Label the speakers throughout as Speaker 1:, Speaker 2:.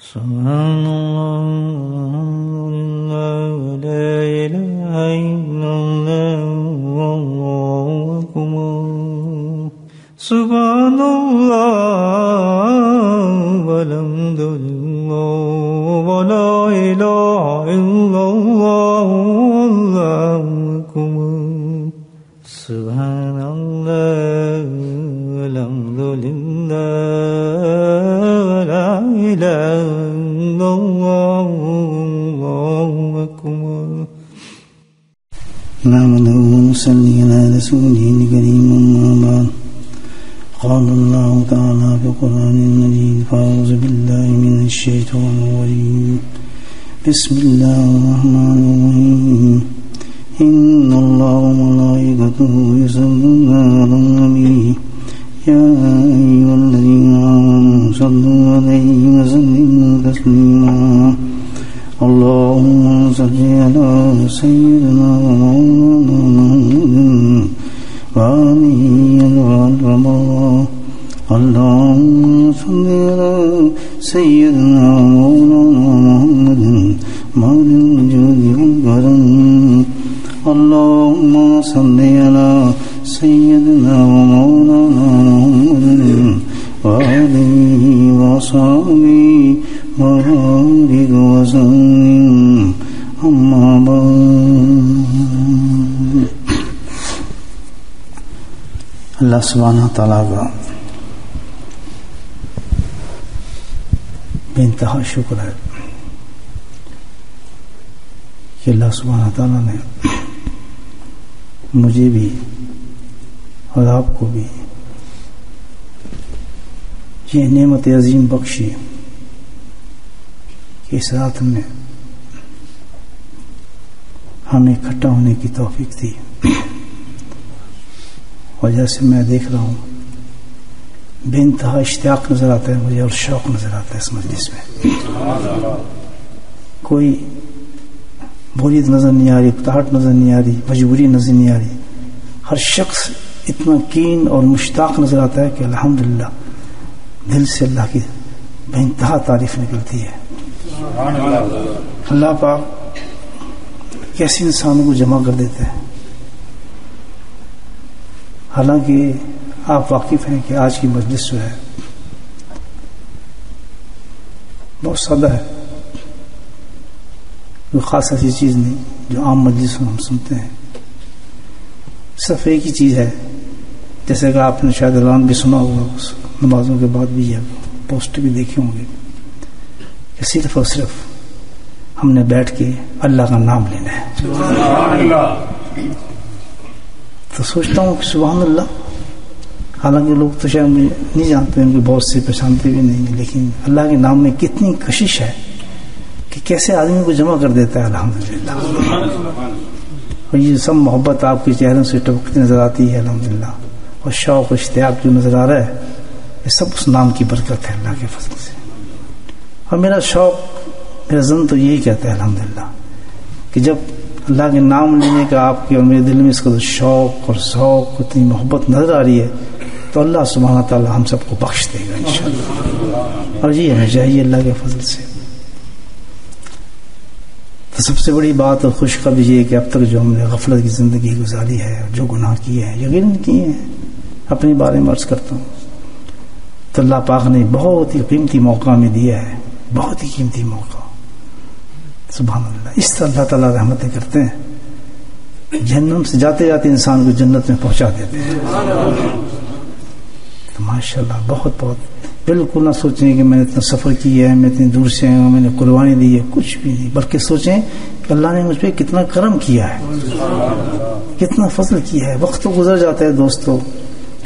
Speaker 1: سبحان اللہ لا الہ الا اللہ واللہ اکبر سبحان اللہ والحمد للہ ولا الہ الا اللہ واللہ اکبر سبحان اللہ والحمد للہ ولا الہ الا اللہ واللہ اکبر
Speaker 2: نحمده ونصلي على رسوله الكريم أما بعد قال الله تعالى في القرآن المجيد فأعوذ بالله من الشيطان الرجيم بسم الله الرحمن الرحيم إن الله وملائكته يصلون على النبي يا أيها الذين آمنوا صلوا عليه وسلموا تسليما اللهم صل على سيدنا ومولانا محمد وآله وصحبه اللهم صل على سيدنا ومولانا محمد مولى الوجود والكرم اللهم صل على سيدنا ومولانا محمد وآله وصحبه وبارك وسلم أما بعد اللہ سبحانہ تعالیٰ کا بے انتہا شکر ہے کہ اللہ سبحانہ تعالیٰ نے مجھے بھی اور آپ کو بھی یہ نعمت عظیم بخشی کہ اس رات میں ہمیں اکٹھا ہونے کی توفیق دی اور جیسے میں دیکھ رہا ہوں بے انتہا اشتیاق نظر آتا ہے مجھے اور شوق نظر آتا ہے اس مجلس میں کوئی بوریت نظر نہیں آ رہی اکتاہٹ نظر نہیں آ رہی مجبوری نظر نہیں آ رہی ہر شخص اتنا کین اور مشتاق نظر آتا ہے کہ الحمدللہ دل سے اللہ کی بے انتہا تعریف نکلتی ہے اللہ پاک کیسے انسانوں کو جمع کر دیتے ہیں حالانکہ آپ واقف ہیں کہ آج کی مجلس جو ہے بہت سادہ ہے کوئی خاص ایسی چیز نہیں جو عام مجلس میں ہم سنتے ہیں صرف ایک ہی چیز ہے جیسے کہ آپ نے شاید اعلان بھی سنا ہوگا نمازوں کے بعد بھی یہ پوسٹ بھی دیکھے ہوں گے کہ صرف اور صرف ہم نے بیٹھ کے اللہ کا نام لینا ہے تو سوچتا ہوں کہ سبحان اللہ حالانکہ لوگ تو شاید مجھے نہیں جانتے ان کے بہت سے پہچانتے بھی نہیں لیکن اللہ کے نام میں کتنی کشش ہے کہ کیسے آدمی کو جمع کر دیتا ہے الحمدللہ اور یہ سب محبت آپ کے چہروں سے ٹپکتی نظر آتی ہے الحمدللہ اور شوق و اشتیاق جو نظر آ رہا ہے یہ سب اس نام کی برکت ہے اللہ کے فضل سے اور میرا شوق میرا ذہن تو یہی کہتا ہے الحمدللہ کہ جب اللہ کے نام لینے کا آپ کے اور میرے دل میں اس کا شوق اور ذوق اتنی محبت نظر آ رہی ہے تو اللہ سبحانہ تعالیٰ ہم سب کو بخش دے گا انشاءاللہ اور یہ ہمیں چاہیے اللہ کے فضل سے تو سب سے بڑی بات اور خوشخبری یہ ہے کہ اب تک جو ہم نے غفلت کی زندگی گزاری ہے جو گناہ کیے ہیں یقیناً کیے ہیں اپنے بارے میں عرض کرتا ہوں تو اللہ پاک نے بہت ہی قیمتی موقع ہمیں دیا ہے بہت ہی قیمتی موقع سبحان اللہ اس طرح اللہ تعالیٰ رحمتیں کرتے ہیں جہنم سے جاتے جاتے انسان کو جنت میں پہنچا دیتے ہیں تو ماشاءاللہ بہت بہت بالکل نہ سوچیں کہ میں نے اتنا سفر کیا ہے میں اتنی دور سے آیا ہوں میں نے قربانی دی ہے کچھ بھی نہیں بلکہ سوچیں کہ اللہ نے مجھ پہ کتنا کرم کیا ہے کتنا فضل کیا ہے وقت تو گزر جاتا ہے دوستو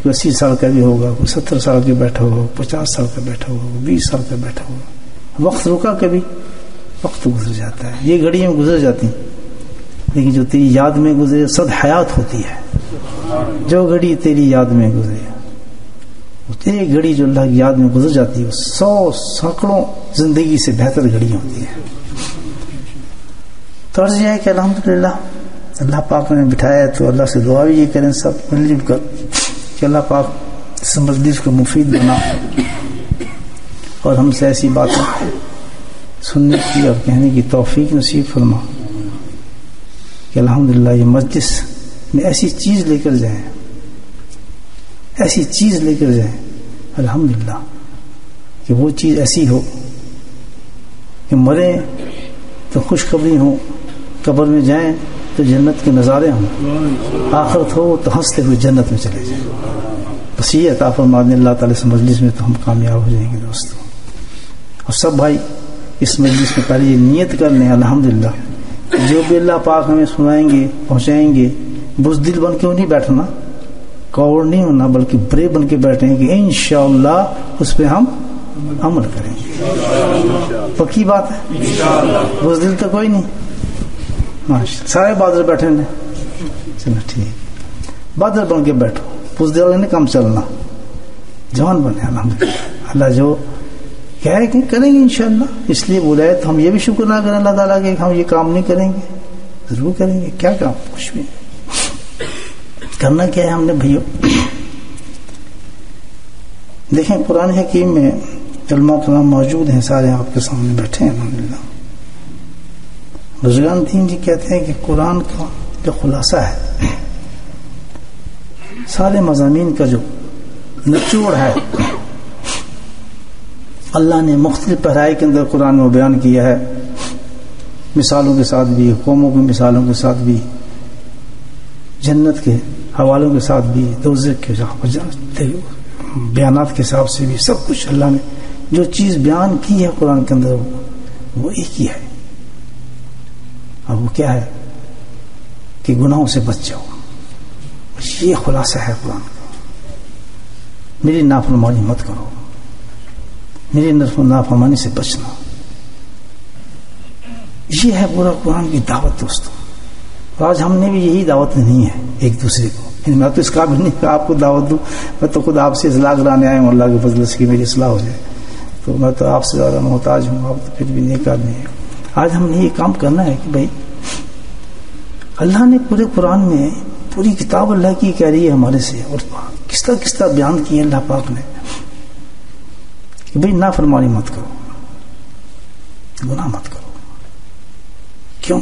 Speaker 2: 80 سال کا بھی ہوگا کوئی 70 سال کے بیٹھا ہوگا 50 سال کا بیٹھا ہوگا 20 سال کا بیٹھا ہوگا وقت رکا کبھی وقت گزر جاتا ہے یہ گھڑیاں گزر جاتی لیکن جو تیری یاد میں گزرے صد حیات ہوتی ہے جو گھڑی تیری یاد میں گزرے ایک گھڑی جو اللہ کی یاد میں گزر جاتی ہے 100 سینکڑوں زندگی سے بہتر گھڑی ہوتی ہے تو عرض یہ ہے کہ الحمدللہ اللہ پاک نے بٹھایا تو اللہ سے دعا بھی یہ کریں سب مل جل کر کہ اللہ پاک اس مجلس کو مفید بنا اور ہم سے ایسی باتیں سننے کی اور کہنے کی توفیق نصیب فرما کہ الحمدللہ یہ مجلس میں ایسی چیز لے کر جائیں، ایسی چیز لے کر جائیں الحمدللہ کہ وہ چیز ایسی ہو کہ مریں تو خوشخبری ہو، قبر میں جائیں تو جنت کے نظارے ہوں، آخرت ہو تو ہنستے ہوئے جنت میں چلے جائیں. بس یہ عطا فرما دیں اللہ تعالیٰ سے مجلس میں تو ہم کامیاب ہو جائیں گے دوستوں. اور سب بھائی اس مجلس میں پہلے یہ نیت کر لیں الحمدللہ جو بھی اللہ پاک ہمیں سنائیں گے پہنچائیں گے، بزدل بن کے نہیں بیٹھنا، کوڑ نہیں ہونا، بلکہ برے بن کے بیٹھیں کہ انشاءاللہ اس پہ ہم عمل کریں گے. پکی بات ہے، بزدل تو کوئی نہیں، سارے بادر بیٹھے ہیں. چلو ٹھیک، بادر بن کے بیٹھو، بزدل نے کم چلنا، جوان بنے الحمدللہ. اللہ جو کہے کہ کریں گے انشاءاللہ، اس لیے بلائے تو ہم یہ بھی شکر نہ کریں اللہ تعالیٰ کے کہ ہم یہ کام نہیں کریں گے. ضرور کریں گے. کیا کام؟ کچھ بھی نہیں. کرنا کیا ہے ہم نے بھائیو؟ دیکھیں قرآن حکیم میں علماء کرام موجود ہیں، سارے آپ کے سامنے بیٹھے ہیں الحمدللہ. بزرگان دین جی کہتے ہیں کہ قرآن کا جو خلاصہ ہے، سارے مضامین کا جو نچوڑ ہے، اللہ نے مختلف پہرائی کے اندر قرآن میں بیان کیا ہے، مثالوں کے ساتھ بھی، قوموں کی مثالوں کے ساتھ بھی، جنت کے حوالوں کے ساتھ بھی، دوزخ کے بیانات کے حساب سے بھی. سب کچھ اللہ نے جو چیز بیان کی ہے قرآن کے اندر وہ ایک ہی ہے. اور وہ کیا ہے کہ گناہوں سے بچ جاؤ. یہ خلاصہ ہے قرآن کا. میری نافرمانی مت کرو، میری نافرمانی سے بچنا. یہ ہے پورا قرآن کی دعوت دوستوں. آج ہم نے بھی یہی دعوت نہیں ہے ایک دوسرے کو. میں تو اس قابل نہیں کہ آپ کو دعوت دوں، میں تو خود آپ سے اصلاح کرانے آیا ہوں اللہ کے فضل سے کہ میری اصلاح ہو جائے. تو میں تو آپ سے زیادہ محتاج ہوں، آپ تو پھر بھی نیک آدمی ہیں. آج ہم نے یہ کام کرنا ہے کہ بھائی اللہ نے پورے قرآن میں پوری کتاب اللہ کی کہہ رہی ہے ہمارے سے، اور کس طرح بیان کی ہے اللہ پاک نے کہ بھائی نافرمانی مت کرو، گناہ مت کرو. کیوں؟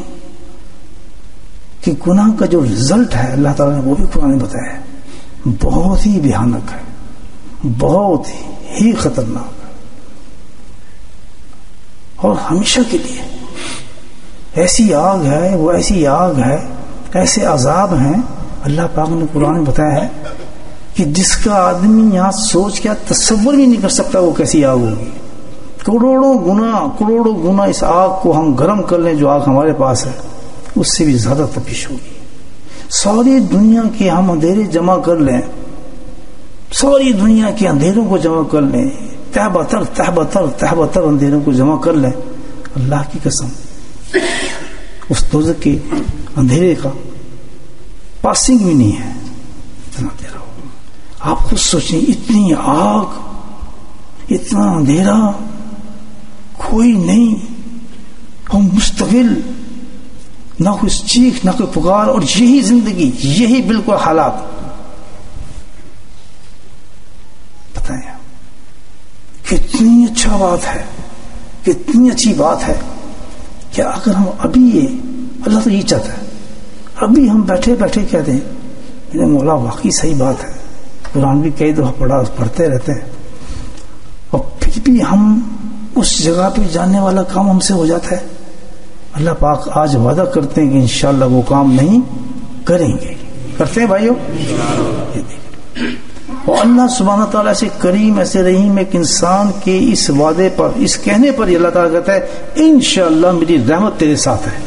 Speaker 2: کہ گناہ کا جو رزلٹ ہے اللہ تعالیٰ نے وہ بھی قرآن میں بتایا ہے، بہت ہی بھیانک ہے، بہت ہی خطرناک ہے، اور ہمیشہ کے لیے. ایسی آگ ہے، وہ ایسی آگ ہے، ایسے عذاب ہیں اللہ پاک نے قرآن میں بتایا ہے کہ جس کا آدمی یہاں سوچ کے تصور بھی نہیں کر سکتا وہ کیسی آگ ہوگی. کروڑوں گنا اس آگ کو ہم گرم کر لیں جو آگ ہمارے پاس ہے، اس سے بھی زیادہ تپش ہوگی. ساری دنیا کے ہم اندھیرے جمع کر لیں، ساری دنیا کے اندھیروں کو جمع کر لیں، تہبتر اندھیروں کو جمع کر لیں، اللہ کی قسم اس دوزخ کے اندھیرے کا پاسنگ بھی نہیں ہے. اتنا اندھیرا ہو. آپ خود سوچیں، اتنی آگ، اتنا اندھیرا، کوئی نہیں، ہم مستقل، نہ کوئی چیخ نہ کوئی پکار، اور یہی زندگی، یہی بالکل حالات. بتائیں کتنی اچھا بات ہے، کتنی اچھی بات ہے کہ اگر ہم ابھی یہ اللہ تو یہ چاہتا ہے ابھی ہم بیٹھے بیٹھے کہتے ہیں مولا واقعی صحیح بات ہے، قرآن بھی کئی دفعہ پڑھتے رہتے ہیں، اور پھر بھی ہم اس جگہ پہ جانے والا کام ہم سے ہو جاتا ہے. اللہ پاک آج وعدہ کرتے ہیں کہ انشاءاللہ وہ کام نہیں کریں گے. کرتے ہیں بھائیو؟ اور اللہ سبحانہ تعالیٰ سے کریم، ایسے رحیم ایک انسان کے اس وعدے پر، اس کہنے پر اللہ تعالیٰ کہتا ہے انشاءاللہ میری رحمت تیرے ساتھ ہے.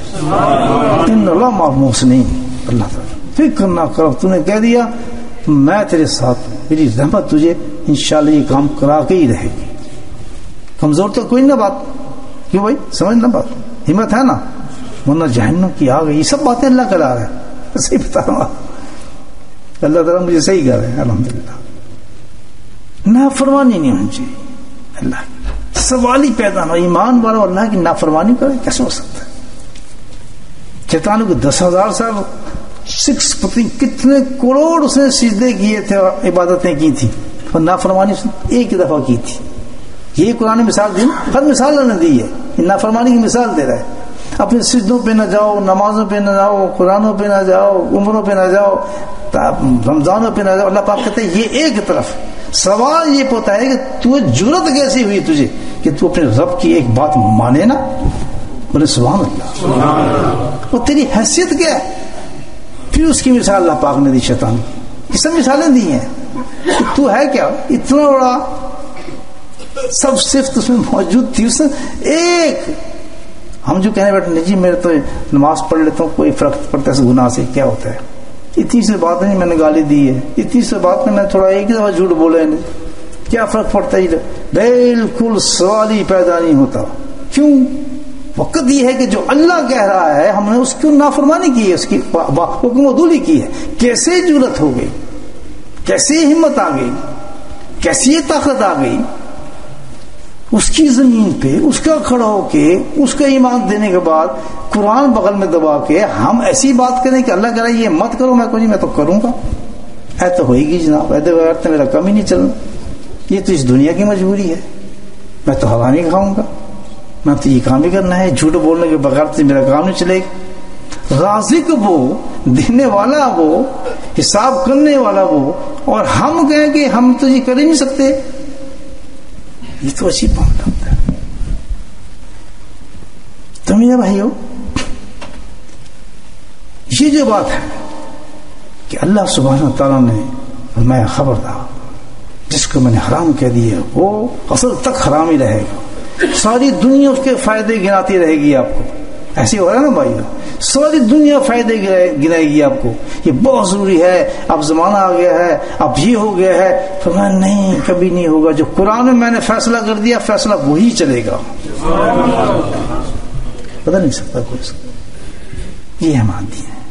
Speaker 2: ان اللہ مع المحسنین. اللہ تعالیٰ فکر نہ کرو، تو نے کہہ دیا میں تیرے ساتھ ہوں، میری رحمت تجھے انشاءاللہ یہ کام کرا کے ہی رہے گی. کمزور تو کوئی نہ بات، کیوں بھائی سمجھنا بات، ہمت ہے نا، ورنہ جہنم کی آگ. یہ سب باتیں اللہ کرا رہا ہے، صحیح بتا رہا ہوں. اللہ تعالیٰ مجھے صحیح کر رہے ہیں الحمدللہ. نافرمانی نہیں ہونی چاہیے. اللہ سوال ہی پیدا نہ، ایمان والا اللہ کی نافرمانی کرے کیسے ہو سکتا ہے؟ شیطانوں کو 10,000 سال، 6 پتہ کتنے کروڑ اس نے سجدے کیے تھے، عبادتیں کی تھی، اور نافرمانی اس نے ایک دفعہ کی تھی. یہی قرآن مثال دی، ہر مثال نے دی ہے. یہ نافرمانی کی مثال دے رہا ہے. اپنے سجدوں پہ نہ جاؤ، نمازوں پہ نہ جاؤ، قرآنوں پہ نہ جاؤ، عمروں پہ نہ جاؤ، رمضانوں پہ نہ جاؤ. اللہ پاک کہتے ہیں یہ ایک طرف. سوال یہ ہوتا ہے کہ تجھے جرت کیسی ہوئی تجھے کہ تو اپنے رب کی ایک بات مانے نا؟ بولے سبحان اللہ. وہ تیری حیثیت کیا ہے؟ پھر اس کی مثال اللہ پاک نے دی شیطان کی. یہ سب مثالیں دی ہیں کہ تو ہے کیا اتنا بڑا، سب صفت اس میں موجود تھی. اس نے ایک، ہم جو کہنے بیٹھے نہیں جی میرے تو نماز پڑھ لیتا ہوں کوئی فرق پڑتا ہے اس گناہ سے، کیا ہوتا ہے؟ اتنی سی بات نہیں میں نے گالی دی ہے، اتنی سی بات میں تھوڑا ایک دفعہ جھوٹ بولا ہے، کیا فرق پڑتا ہے؟ بالکل سوال ہی پیدا نہیں ہوتا. کیوں؟ وقت یہ ہے کہ جو اللہ کہہ رہا ہے ہم نے اس کی نافرمانی کی ہے، اس کی حکم عدولی کی ہے. کیسے جرت ہو گئی، کیسے ہمت آ گئی، کیسی طاقت آ گئی اس کی زمین پہ، اس کا کھڑا ہو کے، اس کا ایمان دینے کے بعد قرآن بغل میں دبا کے ہم ایسی بات کریں کہ اللہ کہہ رہا ہے یہ مت کرو، میں کوئی میں تو کروں گا. اے تو ہوئے گی جناب، ایسے بغیر تو میرا کم ہی نہیں چلنا. یہ تو اس دنیا کی مجبوری ہے، میں تو ہوا نہیں کھاؤں گا، میں تو یہ کام ہی کرنا ہے. جھوٹ بولنے کے بغیر تو میرا کام نہیں چلے گا. رازق وہ، دینے والا وہ، حساب کرنے والا وہ، اور ہم کہیں کہ ہم تو یہ کر ہی نہیں سکتے. یہ تو اچھی بات لگتا ہے. تو میرے بھائیو، یہ جو بات ہے کہ اللہ سبحانہ تعالیٰ نے فرمایا خبردار جس کو میں نے حرام کہہ دیا وہ اصل تک حرام ہی رہے گا، ساری دنیا اس کے فائدے گناتی رہے گی آپ کو. ایسے ہو رہا ہے نا بھائی، ساری دنیا فائدے گنائے گی آپ کو. یہ بہت ضروری ہے، اب زمانہ آ گیا ہے، اب یہ ہو گیا ہے. فرمایا نہیں، کبھی نہیں ہوگا. جو قرآن میں نے فیصلہ کر دیا فیصلہ وہی چلے گا، پتہ نہیں سکتا کوئی. یہ ہم آدمی ہیں،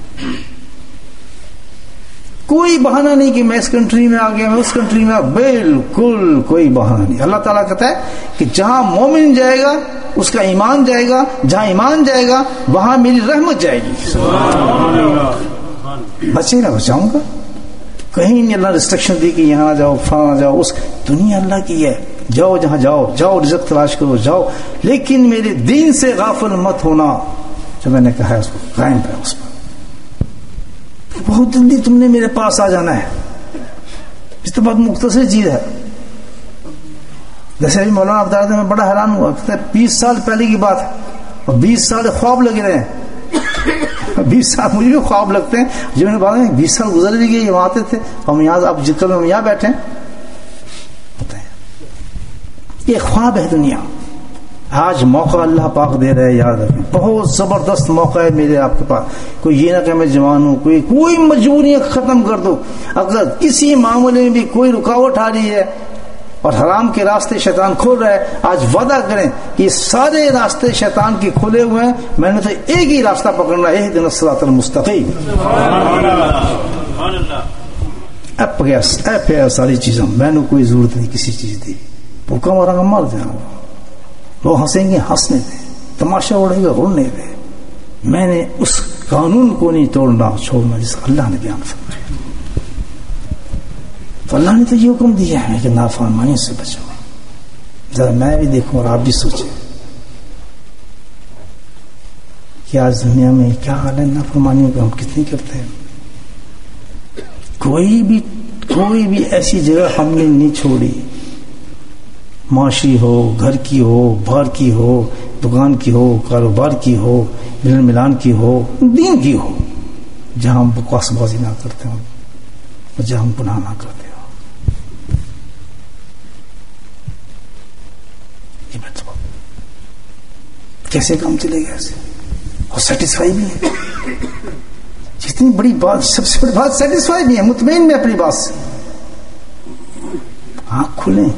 Speaker 2: کوئی بہانہ نہیں کہ میں اس کنٹری میں آ گیا، میں اس کنٹری میں، بالکل کوئی بہانہ نہیں. اللہ تعالیٰ کہتا ہے کہ جہاں مومن جائے گا اس کا ایمان جائے گا، جہاں ایمان جائے گا وہاں میری رحمت جائے گی. بچے نہ بچاؤں گا، کہیں نہیں اللہ ریسٹرکشن دی کہ یہاں نہ جاؤ، فلاں نہ جاؤ. اس دنیا اللہ کی ہے، جاؤ جہاں جاؤ، جاؤ رزق تلاش کرو، جاؤ، لیکن میرے دین سے غافل مت ہونا. جو میں نے کہا ہے اس کو قائم ہے، اس پر بہت جلدی تم نے میرے پاس آ جانا ہے. اس تو بہت مختصر چیز ہے. جیسے ابھی مولانا بتا رہے تھے، میں بڑا حیران ہوا، کہتے 20 سال پہلے کی بات ہے اور 20 سال خواب لگ رہے ہیں. 20 سال مجھے بھی خواب لگتے ہیں. جو میں نے بات 20 سال گزر بھی گئے، وہاں آتے تھے ہم یہاں، اب جتنے ہم یہاں بیٹھے ہیں پتہ ہے یہ خواب ہے دنیا. آج موقع اللہ پاک دے رہے ہیں، یاد رکھیں بہت زبردست موقع ہے میرے آپ کے پاس. کوئی یہ نہ کہ میں جوان ہوں، کوئی مجبوریاں ختم کر دو. اگر کسی معاملے میں بھی کوئی رکاوٹ آ رہی ہے اور حرام کے راستے شیطان کھول رہا ہے، آج وعدہ کریں کہ سارے راستے شیطان کے کھلے ہوئے ہیں، میں نے تو ایک ہی راستہ پکڑنا ہے، اہدنا الصراط المستقیم. اب گیا ساری چیزوں، میں نے کوئی ضرورت نہیں کسی چیز دی. بھوکا مارا گا مر جانا، لوگ ہنسیں گے ہنسنے دیں، تماشا اڑے گا اڑنے دیں. میں نے اس قانون کو نہیں توڑنا چھوڑنا جس کا اللہ نے بیان فرمایا. تو اللہ نے تو یہ حکم دیا ہے کہ نافرمانی سے بچو. ذرا میں بھی دیکھوں اور آپ بھی سوچیں کہ آج دنیا میں کیا حال ہے نافرمانیوں کا، ہم کتنی کرتے ہیں. کوئی بھی ایسی جگہ ہم نے نہیں چھوڑی، معاشی ہو، گھر کی ہو، باہر کی ہو، دکان کی ہو، کاروبار کی ہو، ملن ملان کی ہو، دین کی ہو، جہاں ہم بکواس بازی نہ کرتے ہوں اور جہاں ہم گناہ نہ کرتے ہوں. یہ بتاؤ کیسے کام چلے گا ایسے؟ اور سیٹسفائی بھی ہے. جتنی بڑی بات، سب سے بڑی بات سیٹسفائی بھی ہے، مطمئن میں اپنی بات سے. آنکھ کھلیں،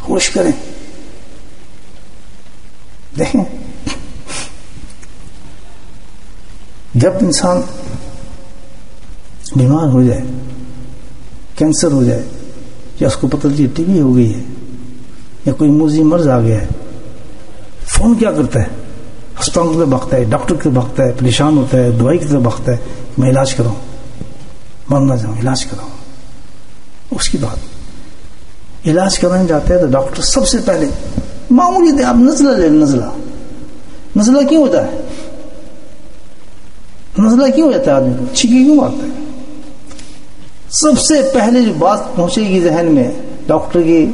Speaker 2: ہوش کریں. دیکھیں جب انسان بیمار ہو جائے، کینسر ہو جائے، یا اس کو پتہ چلی ٹی بی ہو گئی ہے یا کوئی موذی مرض آ گیا ہے، فون کیا کرتا ہے؟ ہسپتال کی طرف بھاگتا ہے، ڈاکٹر کی طرف بھاگتا ہے، پریشان ہوتا ہے، دوائی کی طرف بھاگتا ہے، میں علاج کراؤں، مر نہ جاؤں، علاج کراؤں. اس کی بات علاج کرانے جاتے ہیں تو ڈاکٹر سب سے پہلے معمولی دے آپ نزلہ لے، نزلہ نزلہ کیوں ہوتا ہے؟ نزلہ کیوں ہو جاتا ہے آدمی کو؟ چھینکے کیوں مارتا ہے؟ سب سے پہلے جو بات پہنچے گی ذہن میں ڈاکٹر کی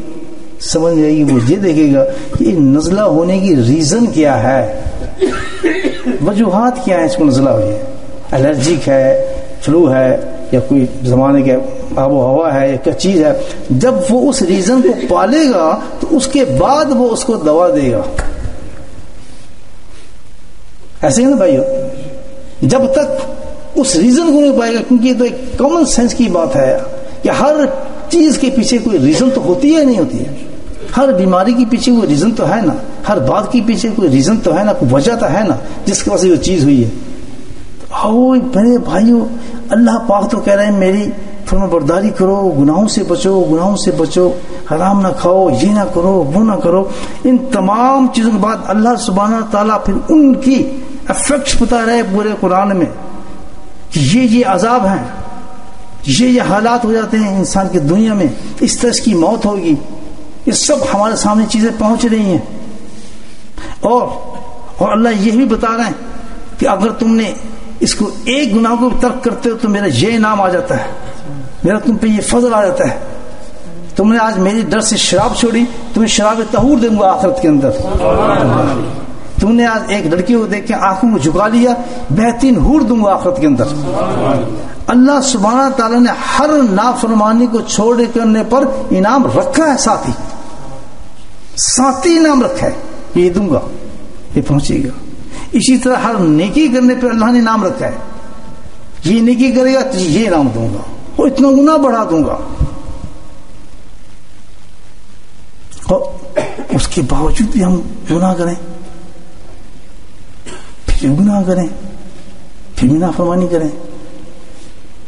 Speaker 2: سمجھ جائے گی، وہ یہ دیکھے گا کہ نزلہ ہونے کی ریزن کیا ہے، وجوہات کیا ہے اس کو نزلہ ہوئی ہے. الرجک ہے، فلو ہے، یا کوئی زمانے کے آب و ہوا ہے، یا کیا چیز ہے. جب وہ اس ریزن کو پالے گا تو اس کے بعد وہ اس کو دوا دے گا. ایسے ہی نا بھائیو، جب تک اس ریزن کو نہیں پائے گا، کیونکہ یہ تو ایک کامن سینس کی بات ہے کہ ہر چیز کے پیچھے کوئی ریزن تو ہوتی ہے، نہیں ہوتی ہے. ہر بیماری کے پیچھے کوئی ریزن تو ہے نا، ہر بات کے پیچھے کوئی ریزن تو ہے نا، کوئی وجہ تو ہے نا جس کی وجہ سے یہ چیز ہوئی ہے. آؤ بڑے بھائیو، اللہ پاک تو کہہ رہے ہیں میری فرما برداری کرو، گناہوں سے بچو، گناہوں سے بچو، حرام نہ کھاؤ، یہ نہ کرو، وہ نہ کرو. ان تمام چیزوں کے بعد اللہ سبحانہ تعالیٰ پھر ان کی افیکٹس بتا رہے پورے قرآن میں کہ یہ عذاب ہیں، یہ حالات ہو جاتے ہیں انسان کی دنیا میں، اس طرح کی موت ہوگی. یہ سب ہمارے سامنے چیزیں پہنچ رہی ہیں. اور اللہ یہ بھی بتا رہے ہیں کہ اگر تم نے اس کو ایک گناہ کو ترک کرتے ہو تو میرا یہ انعام آ جاتا ہے، میرا تم پہ یہ فضل آ جاتا ہے. تم نے آج میری ڈر سے شراب چھوڑی، تمہیں شراب طہور دوں گا آخرت کے اندر. تم نے آج ایک لڑکی کو دیکھ کے آنکھوں کو جھکا لیا، بہترین حور دوں گا آخرت کے اندر. اللہ سبحانہ تعالیٰ نے ہر نافرمانی کو چھوڑ کرنے پر انعام رکھا ہے، ساتھی انعام رکھا ہے، یہ دوں گا، یہ پہنچے گا. اسی طرح ہر نیکی کرنے پر اللہ نے انعام رکھا ہے، یہ نیکی کرے گا تو یہ انعام دوں گا، وہ اتنا گناہ بڑھا دوں گا. اور اس کے باوجود بھی ہم گناہ کریں، پھر گناہ کریں، پھر بھی نافرمانی کریں،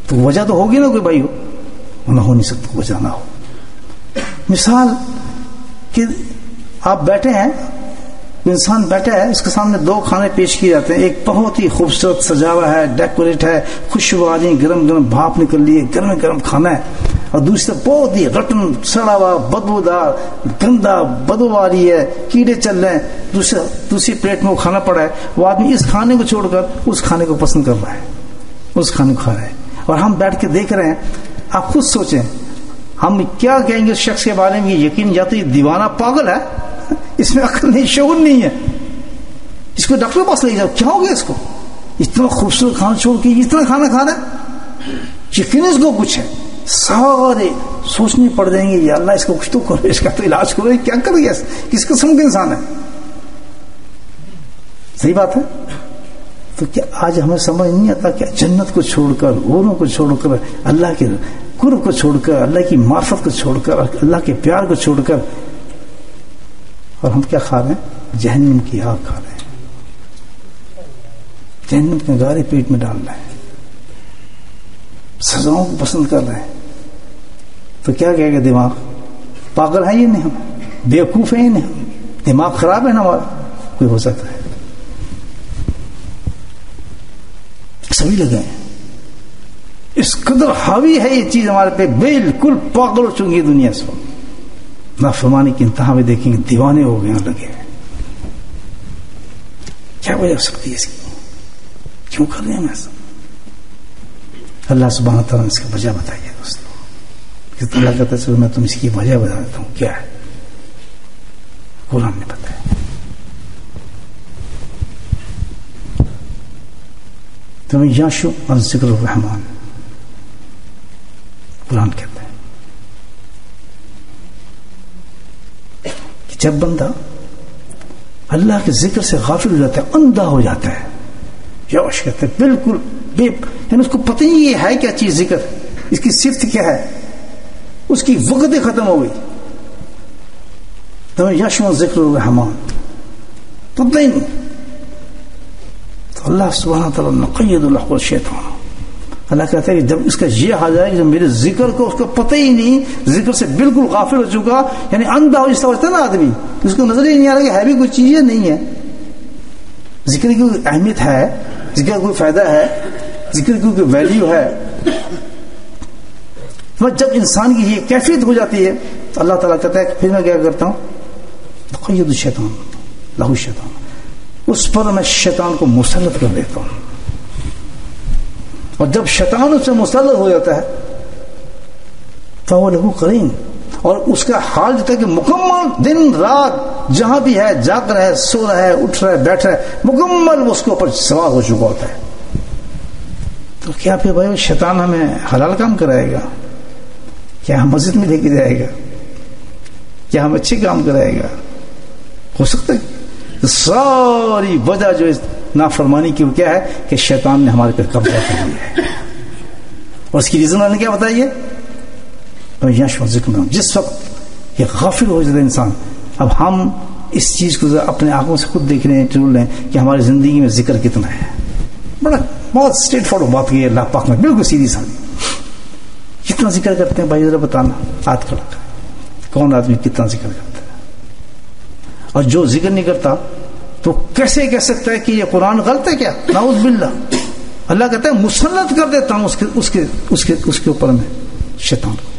Speaker 2: تو وجہ تو ہوگی نا کوئی بھائی ہو، نہ ہو نہیں سکتا وجہ نہ ہو. مثال کہ آپ بیٹھے ہیں، انسان بیٹھا ہے، اس کے سامنے دو کھانے پیش کیے جاتے ہیں. ایک بہت ہی خوبصورت سجا ہوا ہے، ڈیکوریٹ ہے، خوشبو آ رہی، گرم گرم بھاپ نکل رہی ہے، گرم گرم کھانا ہے. اور دوسری طرف بہت ہی رٹن، سڑا ہوا، بدبودار، گندا، بدبو آ رہی ہے، کیڑے چل رہے ہیں. دوسری پلیٹ میں وہ کھانا پڑا ہے. وہ آدمی اس کھانے کو چھوڑ کر اس کھانے کو پسند کر رہا ہے، اس کھانے کو کھا رہا ہے. اور ہم بیٹھ کے دیکھ رہے ہیں. آپ خود سوچیں ہم کیا کہیں گے اس شخص کے بارے میں. یقین یا تو یہ دیوانہ پاگل ہے، اس میں عقل نہیں، شعور نہیں ہے، اس کو ڈاکٹر کے پاس لے جاؤ، کیا ہو گیا اس کو، اتنا خوبصورت کھانا چھوڑ کے اتنا کھانا کھا رہا ہے. یقین اس کو کچھ ہے. سارے سوچنے پڑ جائیں گے، یا اللہ اس کو کچھ تو کرو، اس کا تو علاج کرو، کیا کر گیا، کس قسم کا انسان ہے. صحیح بات ہے. تو کیا آج ہمیں سمجھ نہیں آتا کہ جنت کو چھوڑ کر، غوروں کو چھوڑ کر، اللہ کے قرب کو چھوڑ کر، اللہ کی معرفت کو چھوڑ کر، اللہ کے پیار کو چھوڑ کر، اور ہم کیا کھا رہے ہیں؟ جہنم کی آگ کھا رہے ہیں، جہنم کے گارے پیٹ میں ڈال رہے ہیں، سزاؤں کو پسند کر رہے ہیں. تو کیا کہے گا دماغ؟ پاگل ہے یہ نہیں، ہم بیوقوف ہیں یہ نہیں، ہم دماغ خراب ہے نا ہمارا. کوئی ہو سکتا ہے سبھی لگے ہیں. اس قدر حاوی ہے یہ چیز ہمارے پہ، بالکل پاگل ہو چکی ہے دنیا اس وقت. نافرمانی کی انتہا میں دیکھیں گے، دیوانے ہو گئے ہیں، لگے ہیں. کیا وجہ ہو سکتی ہے اس کی؟ کیوں کر رہے ہیں ہم ایسا؟ اللہ سبحانہ تعالیٰ نے اس کی وجہ بتائی ہے دوستوں. کہ اللہ کہتا ہے چلو میں تم اس کی وجہ بتا دیتا ہوں کیا ہے. قرآن نے بتایا. تو یاشو اور ذکر الرحمان، قرآن کہتا ہے کہ جب بندہ اللہ کے ذکر سے غافل ہو جاتا ہے، اندھا ہو جاتا ہے، یوش کہتے ہیں بالکل یعنی اس کو پتہ ہی یہ ہے کیا چیز ذکر، اس کی صفت کیا ہے، اس کی وقت ختم ہو گئی. تو یاشو ذکر الرحمان پتہ ہی نہیں. تو اللہ سبحانہ تعالیٰ نقید الحق الشیطان، اللہ کہتا ہے کہ جب اس کا یہ حال ہے کہ جب میرے ذکر کو اس کو پتہ ہی نہیں، ذکر سے بالکل غافل ہو چکا، یعنی اندھا ہو، اس طرح ہوتا ہے نا آدمی، اس کو نظر ہی نہیں آ رہا کہ ہے بھی کوئی چیز یا نہیں ہے. ذکر کی کوئی اہمیت ہے، ذکر کا کوئی فائدہ ہے، ذکر کی کوئی ویلیو ہے. جب انسان کی یہ کیفیت ہو جاتی ہے تو اللہ تعالیٰ کہتا ہے کہ پھر میں کیا کرتا ہوں، نقید الشیطان لہو الشیطان، اس پر میں شیطان کو مسلط کر دیتا ہوں. اور جب شیطان اس سے مسلط ہو جاتا ہے تو وہ لہو قرین، اور اس کا حال جو ہے کہ مکمل دن رات جہاں بھی ہے جاگ رہا ہے، سو رہا ہے، اٹھ رہا ہے، بیٹھ رہا ہے، مکمل اس کے اوپر سوار ہو چکا ہوتا ہے. تو کیا پھر بھائی شیطان ہمیں حلال کام کرائے گا؟ کیا ہم مسجد میں لے کے جائے گا؟ کیا ہم اچھے کام کرائے گا؟ ہو سکتا ہے. ساری وجہ جو نافرمانی کی وہ کیا ہے کہ شیطان نے ہمارے پر قبضہ کر لیا ہے. اور اس کی ریزن نے کیا بتائیے؟ جس وقت یہ غافل ہو جاتا ہے انسان. اب ہم اس چیز کو اپنے آنکھوں سے خود دیکھ رہے ہیں، ٹرول رہے ہیں کہ ہماری زندگی میں ذکر کتنا ہے. بڑا بہت اسٹریٹ فارورڈ بات کی ہے اللہ پاک میں، بالکل سیدھی سادھی. کتنا ذکر کرتے ہیں بھائی ذرا بتانا، ہاتھ کھڑا کریں کون آدمی کتنا ذکر کرتا ہے. اور جو ذکر نہیں کرتا تو کیسے کہہ سکتا ہے کہ یہ قرآن غلط ہے؟ کیا نعوذ باللہ. اللہ کہتا ہے مسلط کر دیتا ہوں اس کے اوپر میں شیطان کو.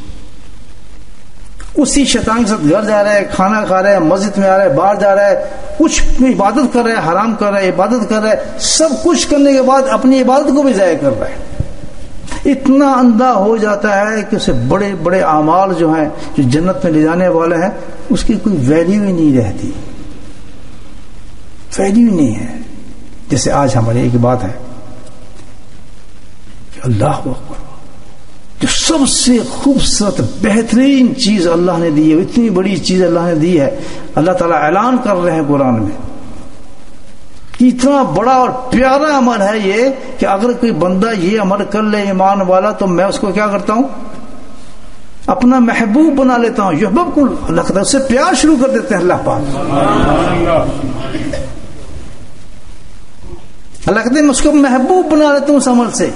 Speaker 2: اسی شیطان کے ساتھ گھر جا رہا ہے، کھانا کھا رہا ہے، مسجد میں آ رہا ہے، باہر جا رہا ہے، کچھ عبادت کر رہا ہے، حرام کر رہا ہے، عبادت کر رہا ہے، سب کچھ کرنے کے بعد اپنی عبادت کو بھی ضائع کر رہا ہے. اتنا اندھا ہو جاتا ہے کہ اسے بڑے بڑے اعمال جو ہیں جو جنت میں لے جانے والے ہیں اس کی کوئی ویلیو ہی نہیں رہتی، ویلیو ہی نہیں ہے. جیسے آج ہماری ایک بات ہے کہ اللہ اکبر، جو سب سے خوبصورت بہترین چیز اللہ نے دی ہے، اتنی بڑی چیز اللہ نے دی ہے، اللہ تعالیٰ اعلان کر رہے ہیں قرآن میں کہ اتنا بڑا اور پیارا عمل ہے یہ کہ اگر کوئی بندہ یہ عمل کر لے ایمان والا تو میں اس کو کیا کرتا ہوں؟ اپنا محبوب بنا لیتا ہوں. یحبب کو اللہ کہتا ہے اس سے پیار شروع کر دیتے ہیں اللہ پاک. اللہ کہتے ہیں میں اس کو محبوب بنا لیتا ہوں اس عمل سے.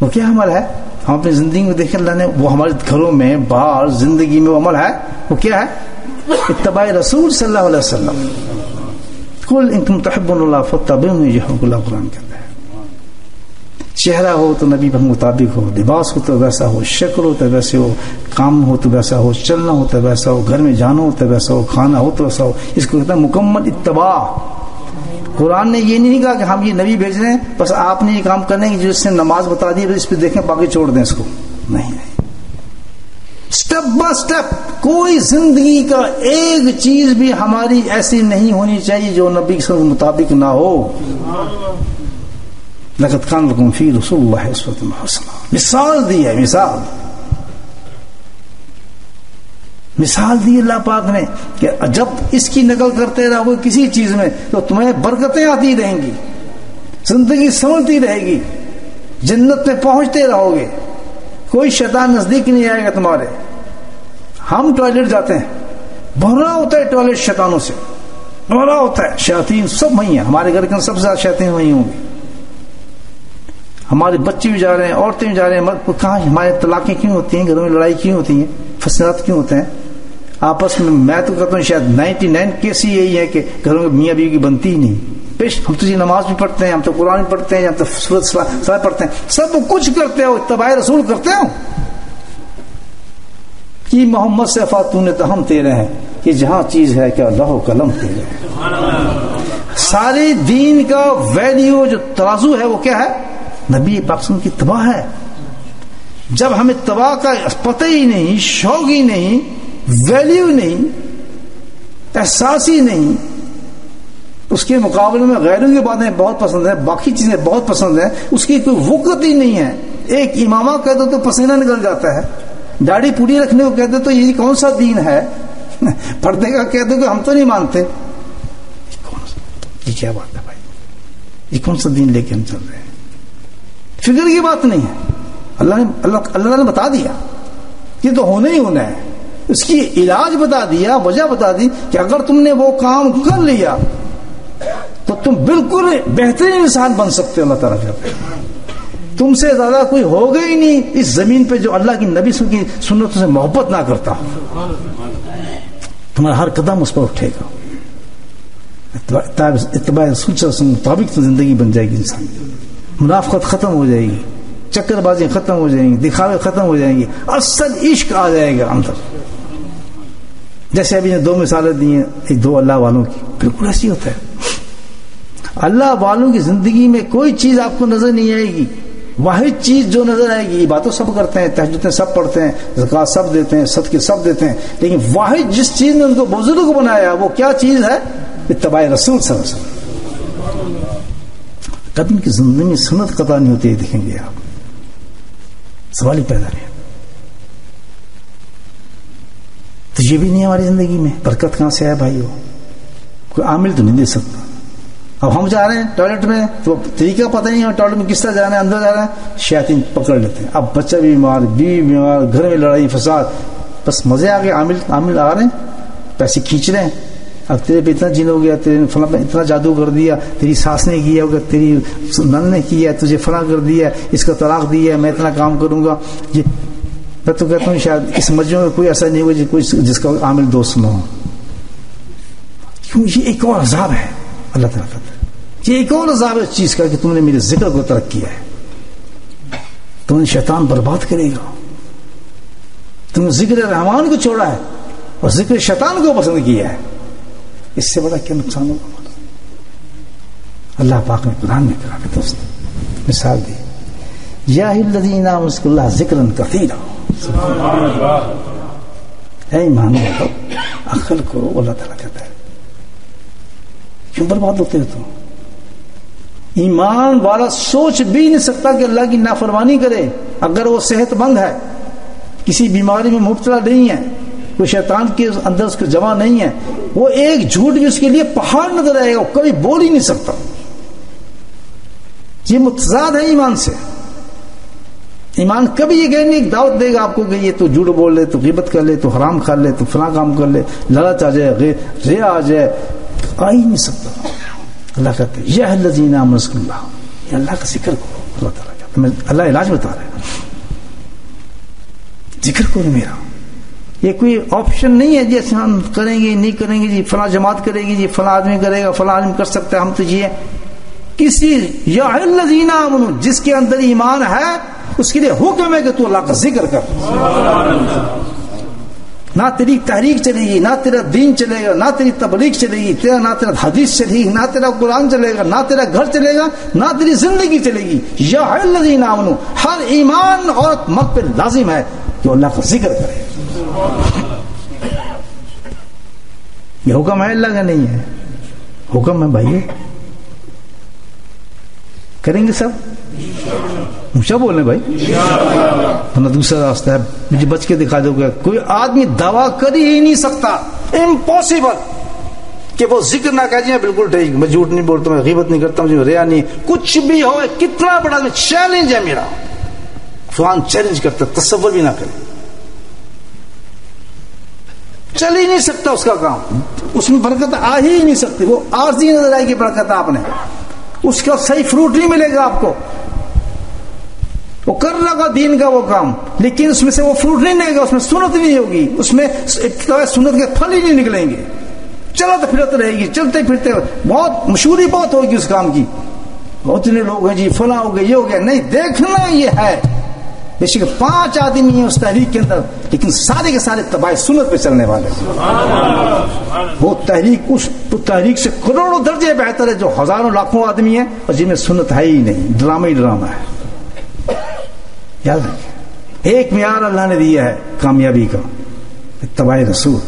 Speaker 2: وہ کیا عمل ہے؟ ہم اپنی زندگی میں دیکھیں اللہ نے وہ ہمارے گھروں میں باہر زندگی میں وہ عمل ہے. وہ کیا ہے؟ اتباع رسول صلی اللہ علیہ وسلم. قل ان تم تحبون اللہ فاتبعونی یحببکم اللہ قرآن کہتا ہے. چہرہ ہو تو نبی کے مطابق ہو، لباس ہو تو ویسا ہو، شکل ہو تو ویسے ہو، کام ہو تو ویسا ہو، چلنا ہو تو ویسا ہو، گھر میں جانا ہو تو ویسا ہو، کھانا ہو تو ویسا ہو. اس کو کہتا ہے مکمل اتباع. قرآن نے یہ نہیں کہا کہ ہم یہ نبی بھیج رہے ہیں بس آپ نے یہ کام کرنے کی، جس نے نماز بتا دی اس پہ دیکھیں باقی چھوڑ دیں اس کو. نہیں، اسٹیپ بائی اسٹیپ. کوئی زندگی کا ایک چیز بھی ہماری ایسی نہیں ہونی چاہیے جو نبی کے مطابق نہ ہو. لقد کان لکم فی رسول اللہ اسوۃ حسنہ. مثال دی ہے، مثال دی اللہ پاک نے کہ جب اس کی نقل کرتے رہو کسی چیز میں تو تمہیں برکتیں آتی رہیں گی، زندگی سنورتی رہے گی، جنت میں پہنچتے رہو گے، کوئی شیطان نزدیک نہیں آئے گا تمہارے. ہم ٹوائلٹ جاتے ہیں، بھرا ہوتا ہے ٹوائلٹ شیطانوں سے، بھرا ہوتا ہے. شیاطین سب وہیں ہیں، ہمارے گھر کے سب سے زیادہ شیاطین وہیں ہوں گے. ہمارے بچے بھی جا رہے ہیں، عورتیں بھی جا رہے ہیں. کہاں ہمارے طلاقیں کیوں ہوتی ہیں؟ گھروں میں لڑائی کیوں ہوتی ہیں؟ فساد کیوں ہوتے ہیں آپس میں؟ میں تو کہتا ہوں شاید 99 کیس ہی یہی ہے کہ گھروں میں میاں بیوی کی بنتی ہی نہیں. ہم تو نماز بھی پڑھتے ہیں، ہم تو قرآن بھی پڑھتے ہیں، ہم تو سورۃ صلاح پڑھتے ہیں، سب کچھ کرتے ہو، اتباع رسول کرتے ہو کہ محمد سے فاتون نے تو ہم تیرے ہیں کہ جہاں چیز ہے کہ اللہ و قلم تیرے ہیں. سارے دین کا ویلیو جو ترازو ہے وہ کیا ہے؟ نبی پاک کی اتباع ہے. جب ہمیں اتباع کا پتہ ہی نہیں، شوق ہی نہیں، ویلیو نہیں، احساس ہی نہیں، اس کے مقابلے میں غیروں کی باتیں بہت پسند ہیں، باقی چیزیں بہت پسند ہیں، اس کی کوئی وقت ہی نہیں ہے. ایک امامہ کہہ دو تو پسینہ نکل جاتا ہے، داڑھی پوری رکھنے کو کہتے تو یہ کون سا دین ہے؟ پردے کا کہہ دو کہ ہم تو نہیں مانتے. یہ کیا بات ہے بھائی؟ یہ کون سا دین لے کے ہم چل رہے ہیں؟ فکر کی بات نہیں ہے. اللہ نے بتا دیا یہ تو ہونا ہی ہونا ہے، اس کی علاج بتا دیا، وجہ بتا دی کہ اگر تم نے وہ کام کر لیا تو تم بالکل بہترین انسان بن سکتے ہو. اللہ تعالیٰ کہتے ہیں تم سے زیادہ کوئی ہوگا ہی نہیں اس زمین پہ جو اللہ کی نبی کی سنتوں سے محبت نہ کرتا. تمہارا ہر قدم اس پر اٹھے گا. اتباع رسول کے مطابق تو زندگی بن جائے گی انسان کی. منافقت ختم ہو جائے گی، چکر بازی ختم ہو جائیں گی، دکھاوے ختم ہو جائیں گی، اصل عشق آ جائے گا اندر. جیسے ابھی نے 2 مثالیں دی ہیں، ایک 2 اللہ والوں کی، بالکل ایسی ہوتا ہے. اللہ والوں کی زندگی میں کوئی چیز آپ کو نظر نہیں آئے گی. واحد چیز جو نظر آئے گی، باتوں سب کرتے ہیں، تہجدیں سب پڑھتے ہیں، زکوٰۃ سب دیتے ہیں، صدقے سب دیتے ہیں، لیکن واحد جس چیز نے ان کو بزرگ بنایا وہ کیا چیز ہے؟ اتباع رسول صلی اللہ علیہ وسلم. کبھی ان کی زندگی میں سنت قطع نہیں ہوتی ہے، دیکھیں گے آپ، سوال ہی پیدا نہیں. تو یہ بھی نہیں ہماری زندگی میں برکت کہاں سے ہے بھائیو؟ کوئی عامل تو نہیں دے سکتا. اب ہم جا رہے ہیں ٹوائلٹ میں تو طریقہ پتہ نہیں ہے ٹوائلٹ میں کس طرح جانا ہے، اندر جا رہے ہیں شیاطین پکڑ لیتے ہیں. اب بچہ بھی بیمار، بیوی بیمار، گھر میں لڑائی فساد، بس مزے آ گئے. عامل آ رہے ہیں، پیسے کھینچ رہے ہیں. اب تیرے پہ اتنا جن ہو گیا، تیرے فلاں پہ اتنا جادو کر دیا، تیری ساس نے کیا ہوگا، تیری نند نے کیا، تجھے فلاں کر دیا، اس کا طلاق دیا، میں اتنا کام کروں گا. یہ میں تو کہتا ہوں شاید اس مجموعے میں کوئی ایسا نہیں ہوگا کوئی جس کا عامل دوست نہ ہو. کیوں؟ یہ ایک اور عذاب ہے. اللہ تعالیٰ کہتا ہے یہ ایک اور عذاب ہے اس چیز کا کہ تم نے میرے ذکر کو ترک کیا ہے. تم نے شیطان برباد کرے گا. تم نے ذکر رحمان کو چھوڑا ہے اور ذکر شیطان کو پسند کیا ہے. اس سے بڑا کیا نقصان ہوگا؟ اللہ پاک نے قرآن میں کرا کے دوست مثال دی، یا الذین آمنوا اذکروا اللہ ذکرا کثیرا. اے ایمان والو عقل کرو. اللہ تعالیٰ کہتا ہے کیوں برباد ہوتے ہو تم؟ ایمان والا سوچ بھی نہیں سکتا کہ اللہ کی نافرمانی کرے اگر وہ صحت مند ہے، کسی بیماری میں مبتلا نہیں ہے، کوئی شیطان کے اندر اس کو جمع نہیں ہے. وہ ایک جھوٹ بھی اس کے لیے پہاڑ نظر آئے گا، وہ کبھی بول ہی نہیں سکتا. یہ متضاد ہے ایمان سے. ایمان کبھی یہ کہیں نہیں دعوت دے گا آپ کو کہ یہ تو جھوٹ بول لے، تو غیبت کر لے، تو حرام کھا لے، تو فلاں کام کر لے، لالچ آ جائے، ریا آ جائے، آ ہی نہیں سکتا. اللہ کہتے ہیں یا الذین آمنوا اذکروا اللہ، یہ اللہ کا ذکر کرو. اللہ تعالیٰ کہتا ہے، اللہ علاج بتا رہا ہے، ذکر کرو میرا. یہ کوئی آپشن نہیں ہے جیسے ہم کریں گے نہیں کریں گے جی فلاں جماعت کرے گی جی فلاں آدمی کرے گا فلاں آدمی کر سکتا ہے ہم تو یہ کسی یا الذین آمنوا جس کے اندر ایمان ہے اس کے لیے حکم ہے کہ تو اللہ کا ذکر کر. نہ تیری تحریک چلے گی، نہ تیرا دین چلے گا، نہ تیری تبلیغ چلے گی، نہ تیرا حدیث چلے گی، نہ تیرا قرآن چلے گا، نہ تیرا گھر چلے گا، نہ تیری زندگی چلے گی. یا الذین آمنوا، ہر ایمان اور مرد پہ لازم ہے کہ اللہ کا ذکر کرے. یہ حکم ہے اللہ کا نہیں ہے، حکم ہے بھائی. کریں گے سب اونچا بولیں بھائی، ورنہ دوسرا راستہ ہے مجھے بچ کے دکھا دو گا. کوئی آدمی دعویٰ کر ہی نہیں سکتا، امپاسبل کہ وہ ذکر نہ کہہ جائے بالکل ٹھیک، میں جھوٹ نہیں بولتا، میں غیبت نہیں کرتا، مجھے ریا نہیں، کچھ بھی ہو. کتنا بڑا چیلنج ہے میرا، قرآن چیلنج کرتا، تصور بھی نہ کرے، چل ہی نہیں سکتا اس کا کام، اس میں برکت آ ہی نہیں سکتی. وہ عارضی نظر آئے گی برکت، آپ نے اس کا صحیح فروٹ نہیں ملے گا آپ کو. وہ کر رہا گا دین کا وہ کام، لیکن اس میں سے وہ فروٹ نہیں لے گا، اس میں سنت نہیں ہوگی، اس میں سنت کے پھل ہی نہیں نکلیں گے. چلتے پھرتے رہے گی، چلتے پھرتے بہت مشہوری بہت ہوگی اس کام کی. بہت اتنے لوگ ہیں جی فلاں ہو گئے، یہ ہو گیا. نہیں، دیکھنا یہ ہے بے شک 5 آدمی ہیں اس تحریک کے اندر، لیکن سارے کے سارے تباہ سنت پہ چلنے والے. وہ تحریک اس تحریک سے کروڑوں درجے بہتر ہے جو ہزاروں لاکھوں آدمی ہیں اور جن میں سنت ہے ہی نہیں، ڈرامہ ہی ڈرامہ ہے. یاد رکھیں، ایک معیار اللہ نے دیا ہے کامیابی کا، اتباع رسول.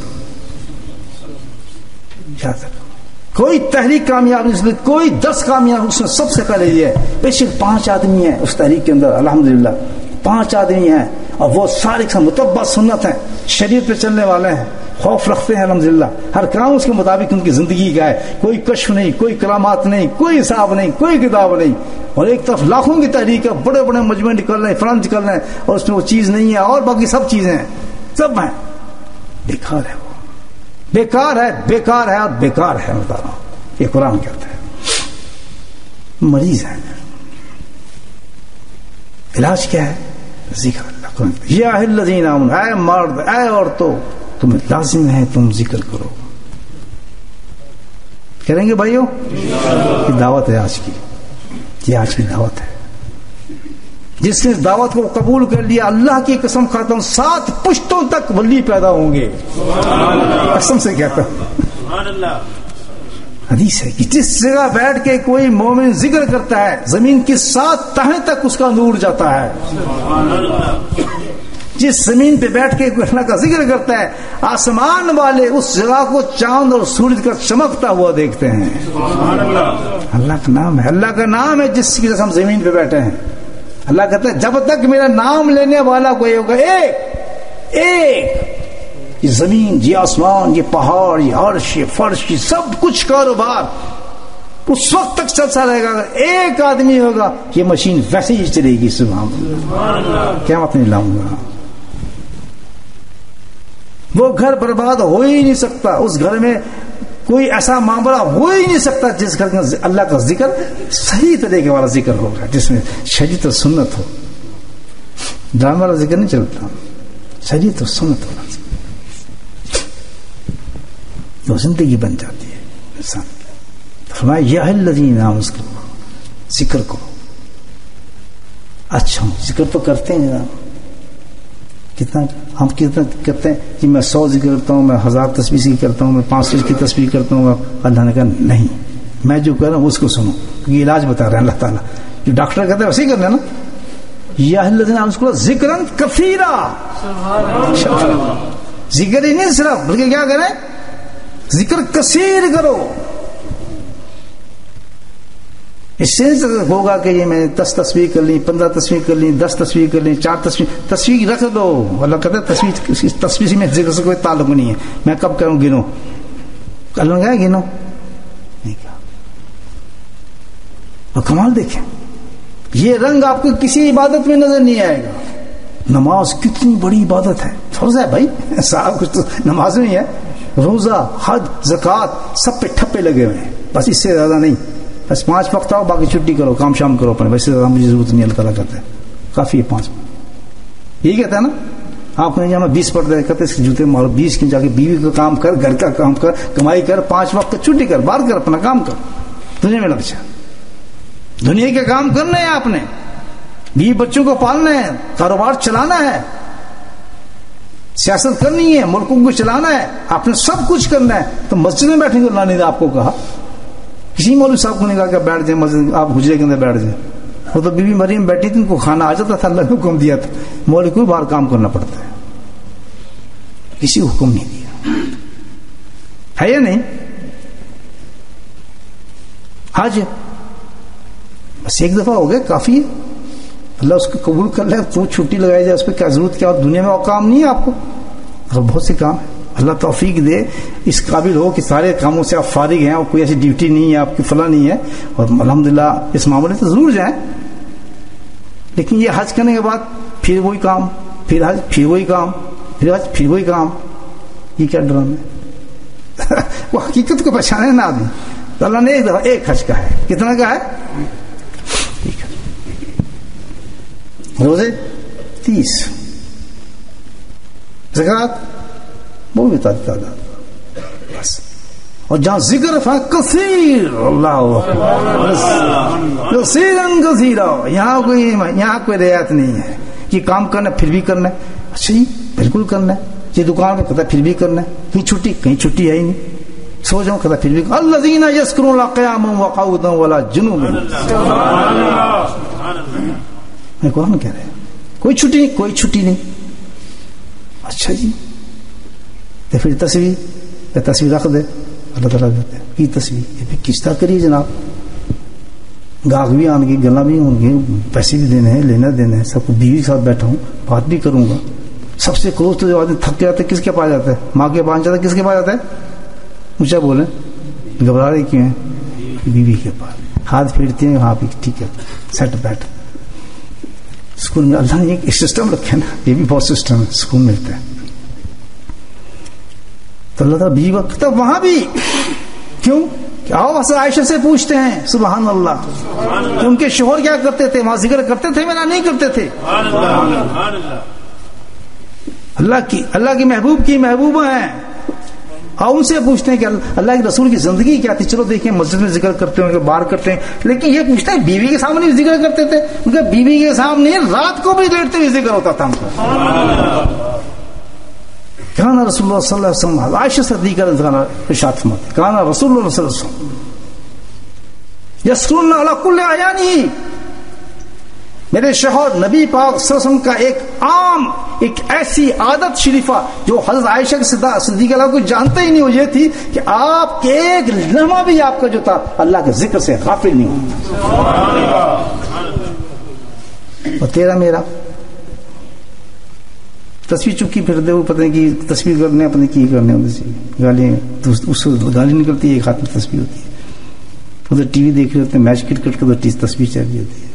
Speaker 2: یاد رکھیں کوئی تحریک کامیاب نہیں، کوئی درس کامیاب، اس میں سب سے پہلے یہ ہے بے شک 5 آدمی ہیں اس تحریک کے اندر، الحمدللہ 5 آدمی ہیں اور وہ سارے متبع سنت ہیں، شریعت پہ چلنے والے ہیں، خوف رکھتے ہیں الحمدللہ، ہر کام اس کے مطابق ان کی زندگی کا ہے، کوئی کشف نہیں، کوئی کرامات نہیں، کوئی حساب نہیں، کوئی کتاب نہیں. اور ایک طرف لاکھوں کی تحریک ہے، بڑے بڑے مجموعے نکل رہے ہیں، فلان نکل رہے ہیں، اور اس میں وہ چیز نہیں ہے اور باقی سب چیزیں ہیں، سب ہیں. بیکار ہے، وہ بیکار ہے، بیکار ہے اور بیکار ہے. بتا رہا ہوں یہ قرآن کہتا ہے. مریض ہے، علاج کیا ہے؟ ذکر اللہ. یا الذین آمنوا، اے مرد اے عورتوں تمہیں لازم ہے تم ذکر کرو. کریں گے بھائیو؟ یہ دعوت ہے آج کی، یہ آج کی دعوت ہے. جس نے اس دعوت کو قبول کر لیا، اللہ کی قسم کھاتا ہوں 7 پشتوں تک ولی پیدا ہوں گے، قسم سے کہتا ہوں۔ حدیث ہے کہ جس جگہ بیٹھ کے کوئی مومن ذکر کرتا ہے زمین کی 7 تہیں تک اس کا نور جاتا ہے۔ جس زمین پہ بیٹھ کے کوئی اللہ کا ذکر کرتا ہے آسمان والے اس جگہ کو چاند اور سورج کا چمکتا ہوا دیکھتے ہیں۔ اللہ کا نام ہے، اللہ کا نام ہے جس کی ہم زمین پہ بیٹھے ہیں۔ اللہ کہتا ہے جب تک میرا نام لینے والا کوئی ہوگا، ایک یہ زمین، یہ آسمان، یہ پہاڑ، یہ عرش، یہ فرش، یہ سب کچھ کاروبار اس وقت تک چلتا رہے گا۔ اگر ایک آدمی ہوگا یہ مشین ویسے ہی چلے گی۔ سبحان اللہ، قیامت نہیں لاؤں گا۔ وہ گھر برباد ہو ہی نہیں سکتا، اس گھر میں کوئی ایسا معاملہ ہو ہی نہیں سکتا جس گھر میں اللہ کا ذکر صحیح طریقے والا ذکر ہوگا، جس میں شریعت و سنت ہو۔ ڈرامے والا ذکر نہیں چلتا، شریعت و سنت والا وہ زندگی بن جاتی ہے انسان۔ فرمایا یا الذین آمنوا، ذکر کرو۔ اچھا ذکر تو کرتے ہیں جناب، کتنا ہم کتنا کرتے ہیں کہ میں 100 ذکر کرتا ہوں، میں 1000 تسبیح کرتا ہوں، میں 500 کی تسبیح کرتا ہوں۔ اللہ نے کہا نہیں، میں جو کہہ رہا ہوں اس کو سنو، کیونکہ علاج بتا رہے ہیں اللہ تعالیٰ۔ جو ڈاکٹر کہتے ہیں ویسے ہی کرنا نا، یا الذین آمنوا ذکرن کثیرا، ذکر ہی نہیں صرف بلکہ کیا کریں، ذکر کثیر کرو۔ اس سے ہوگا کہ یہ میں 10 تسبیح کر لی، 15 تسبیح کر لی، 10 تسبیح کر لی، 4 تسبیح رکھ دو۔ اللہ کہتا ہے تسبیح میں ذکر سے کوئی تعلق نہیں ہے، میں کب کروں گنو، اللہ نے کہا گنو نہیں کہا۔ اور کمال دیکھیں، یہ رنگ آپ کو کسی عبادت میں نظر نہیں آئے گا۔ نماز کتنی بڑی عبادت ہے، فرض ہے بھائی، صاحب کچھ تو نماز نہیں ہے، روزہ، حج، زکوٰۃ سب پہ ٹھپے لگے ہوئے ہیں، بس اس سے زیادہ نہیں، بس 5 وقت آؤ باقی چھٹی کرو، کام شام کرو اپنے، ویسے زیادہ مجھے ضرورت نہیں۔ اللہ تعالیٰ کہتا ہے کافی ہے 5 یہی کہتا ہے نا۔ آپ نے جہاں 20 پڑھتے ہیں، کہتے ہیں جوتے مارو، 20 کی جا کے بیوی کا کام کر، گھر کا کام کر، کمائی کر، 5 وقت چھٹی کر، باہر کر، اپنا کام کر، دنیا میں لگ جا۔ دنیا کے کام کرنے ہیں آپ نے، بیوی بچوں کو پالنا ہے، کاروبار چلانا ہے، سیاست کرنی ہے، ملکوں کو چلانا ہے، آپ نے سب کچھ کرنا ہے۔ تو مسجد میں بیٹھیں گے، اللہ نے آپ کو کہا، کسی مولوی صاحب کو نہیں کہا کہ بیٹھ جائیں مسجد، آپ حجرے کے اندر بیٹھ جائیں۔ وہ تو بی بی مریم بیٹھی تھی، ان کو کھانا آ جاتا تھا، اللہ نے حکم دیا تھا۔ مولوی کو باہر کام کرنا پڑتا ہے، کسی کو حکم نہیں دیا ہے یا نہیں؟ آج بس ایک دفعہ ہو گیا کافی ہے، اللہ اس کو قبول کر لے، تو چھٹی لگائی جائے، اس پہ کیا ضرورت، کیا دنیا میں اور کام نہیں ہے آپ کو، اور بہت سے کام ہے۔ اللہ توفیق دے، اس قابل ہو کہ سارے کاموں سے آپ فارغ ہیں اور کوئی ایسی ڈیوٹی نہیں ہے آپ کی، فلاں نہیں ہے، اور الحمدللہ اس معاملے سے ضرور جائیں۔ لیکن یہ حج کرنے کے بعد پھر وہی کام، پھر حج، پھر وہی کام، پھر حج، پھر وہی کام، یہ کیا ڈرامہ ہے؟ وہ حقیقت کو پہچانے نا آدمی۔ تو اللہ نے ایک دفعہ ایک حج کا ہے، کتنا کا ہے؟ روزے 30، زکوٰۃ وہ بھی بتا بس، اور جہاں ذکر کثیر، اللہ کثیرا، یہاں کوئی رعایت نہیں ہے کہ کام کرنا پھر بھی کرنا ہے۔ اچھا جی بالکل کرنا ہے، یہ دکان پہ کہتا پھر بھی کرنا ہے، کہیں چھٹی ہے ہی نہیں، سو جاؤں کہتا پھر بھی، الذین یذکرون اللہ قیاما وقعودا وعلی جنوبہم، قرآن کہہ رہے ہیں کوئی چھٹی نہیں۔ اچھا جی تو پھر تصویر رکھ دے، اللہ تعالیٰ کہتے ہیں کی تصویر، یہ پھر کس طرح کریے جناب، گاہک بھی آن گے، گلا بھی ہوں گے، پیسے بھی دینے ہیں، لینا دینا ہے، سب کو بیوی کے ساتھ بیٹھا ہوں، بات بھی کروں گا۔ سب سے کلوز تو جو آدمی تھک کے جاتا ہے کس کے پاس جاتا ہے؟ ماں کے پاس جاتا ہے، کس کے پاس جاتا ہے؟ اونچا بولیں، گھبرا رہے کیوں ہیں؟ بیوی کے پاس ہاتھ پھیرتے ہیں، ہاں بھی ٹھیک ہے، سیٹ بیٹھ۔ سکون میں اللہ نے ایک سسٹم رکھا ہے نا، یہ بھی بہت سسٹم ہے، سکون ملتا ہے۔ تو اللہ تعالیٰ بیوی وقت تب وہاں بھی کیوں کہ آؤ حضرت عائشہ سے پوچھتے ہیں، سبحان اللہ، کہ ان کے شوہر کیا کرتے تھے، وہاں ذکر کرتے تھے میرا نہیں کرتے تھے؟ اللہ کی محبوب کی محبوبہ ہیں، اور ان سے پوچھتے ہیں کہ اللہ کے رسول کی زندگی کیا تھی. چلو دیکھیں مسجد میں ذکر کرتے ہیں, باہر کرتے ہیں, لیکن یہ پوچھتے ہیں بیوی کے سامنے بھی ذکر کرتے تھے. ان کے بیوی کے سامنے رات کو بھی لیٹتے ہوئے ذکر ہوتا تھا ہم کو. کانا رسول اللہ صلی اللہ علیہ وسلم, عائشہ صدیقہ رضی اللہ عنہا ارشاد فرماتے ہیں کانا رسول اللہ صلی اللہ علیہ وسلم یسرون علی کل اعیانہ. میرے شوہر نبی پاک صلی اللہ علیہ وسلم کا ایک عام ایک ایسی عادت شریفہ جو حضرت عائشہ صدیقہ اللہ کو جانتے ہی نہیں, وہ یہ تھی کہ آپ کے ایک لمحہ بھی آپ کا جو تھا اللہ کے ذکر سے غافل نہیں ہوتا. اور تیرا میرا تصویر چکی پھرتے ہوئے پتہ نہیں کہ تصویر کرنے پتہ نہیں کی کرنے گالیاں اس گالی نکلتی ہے, ایک ہاتھ میں تصویر ہوتی ہے, ادھر ٹی وی دیکھ رہے ہوتے ہیں میچ کرکٹ کا, ادھر تصویر چل رہی ہوتی ہے,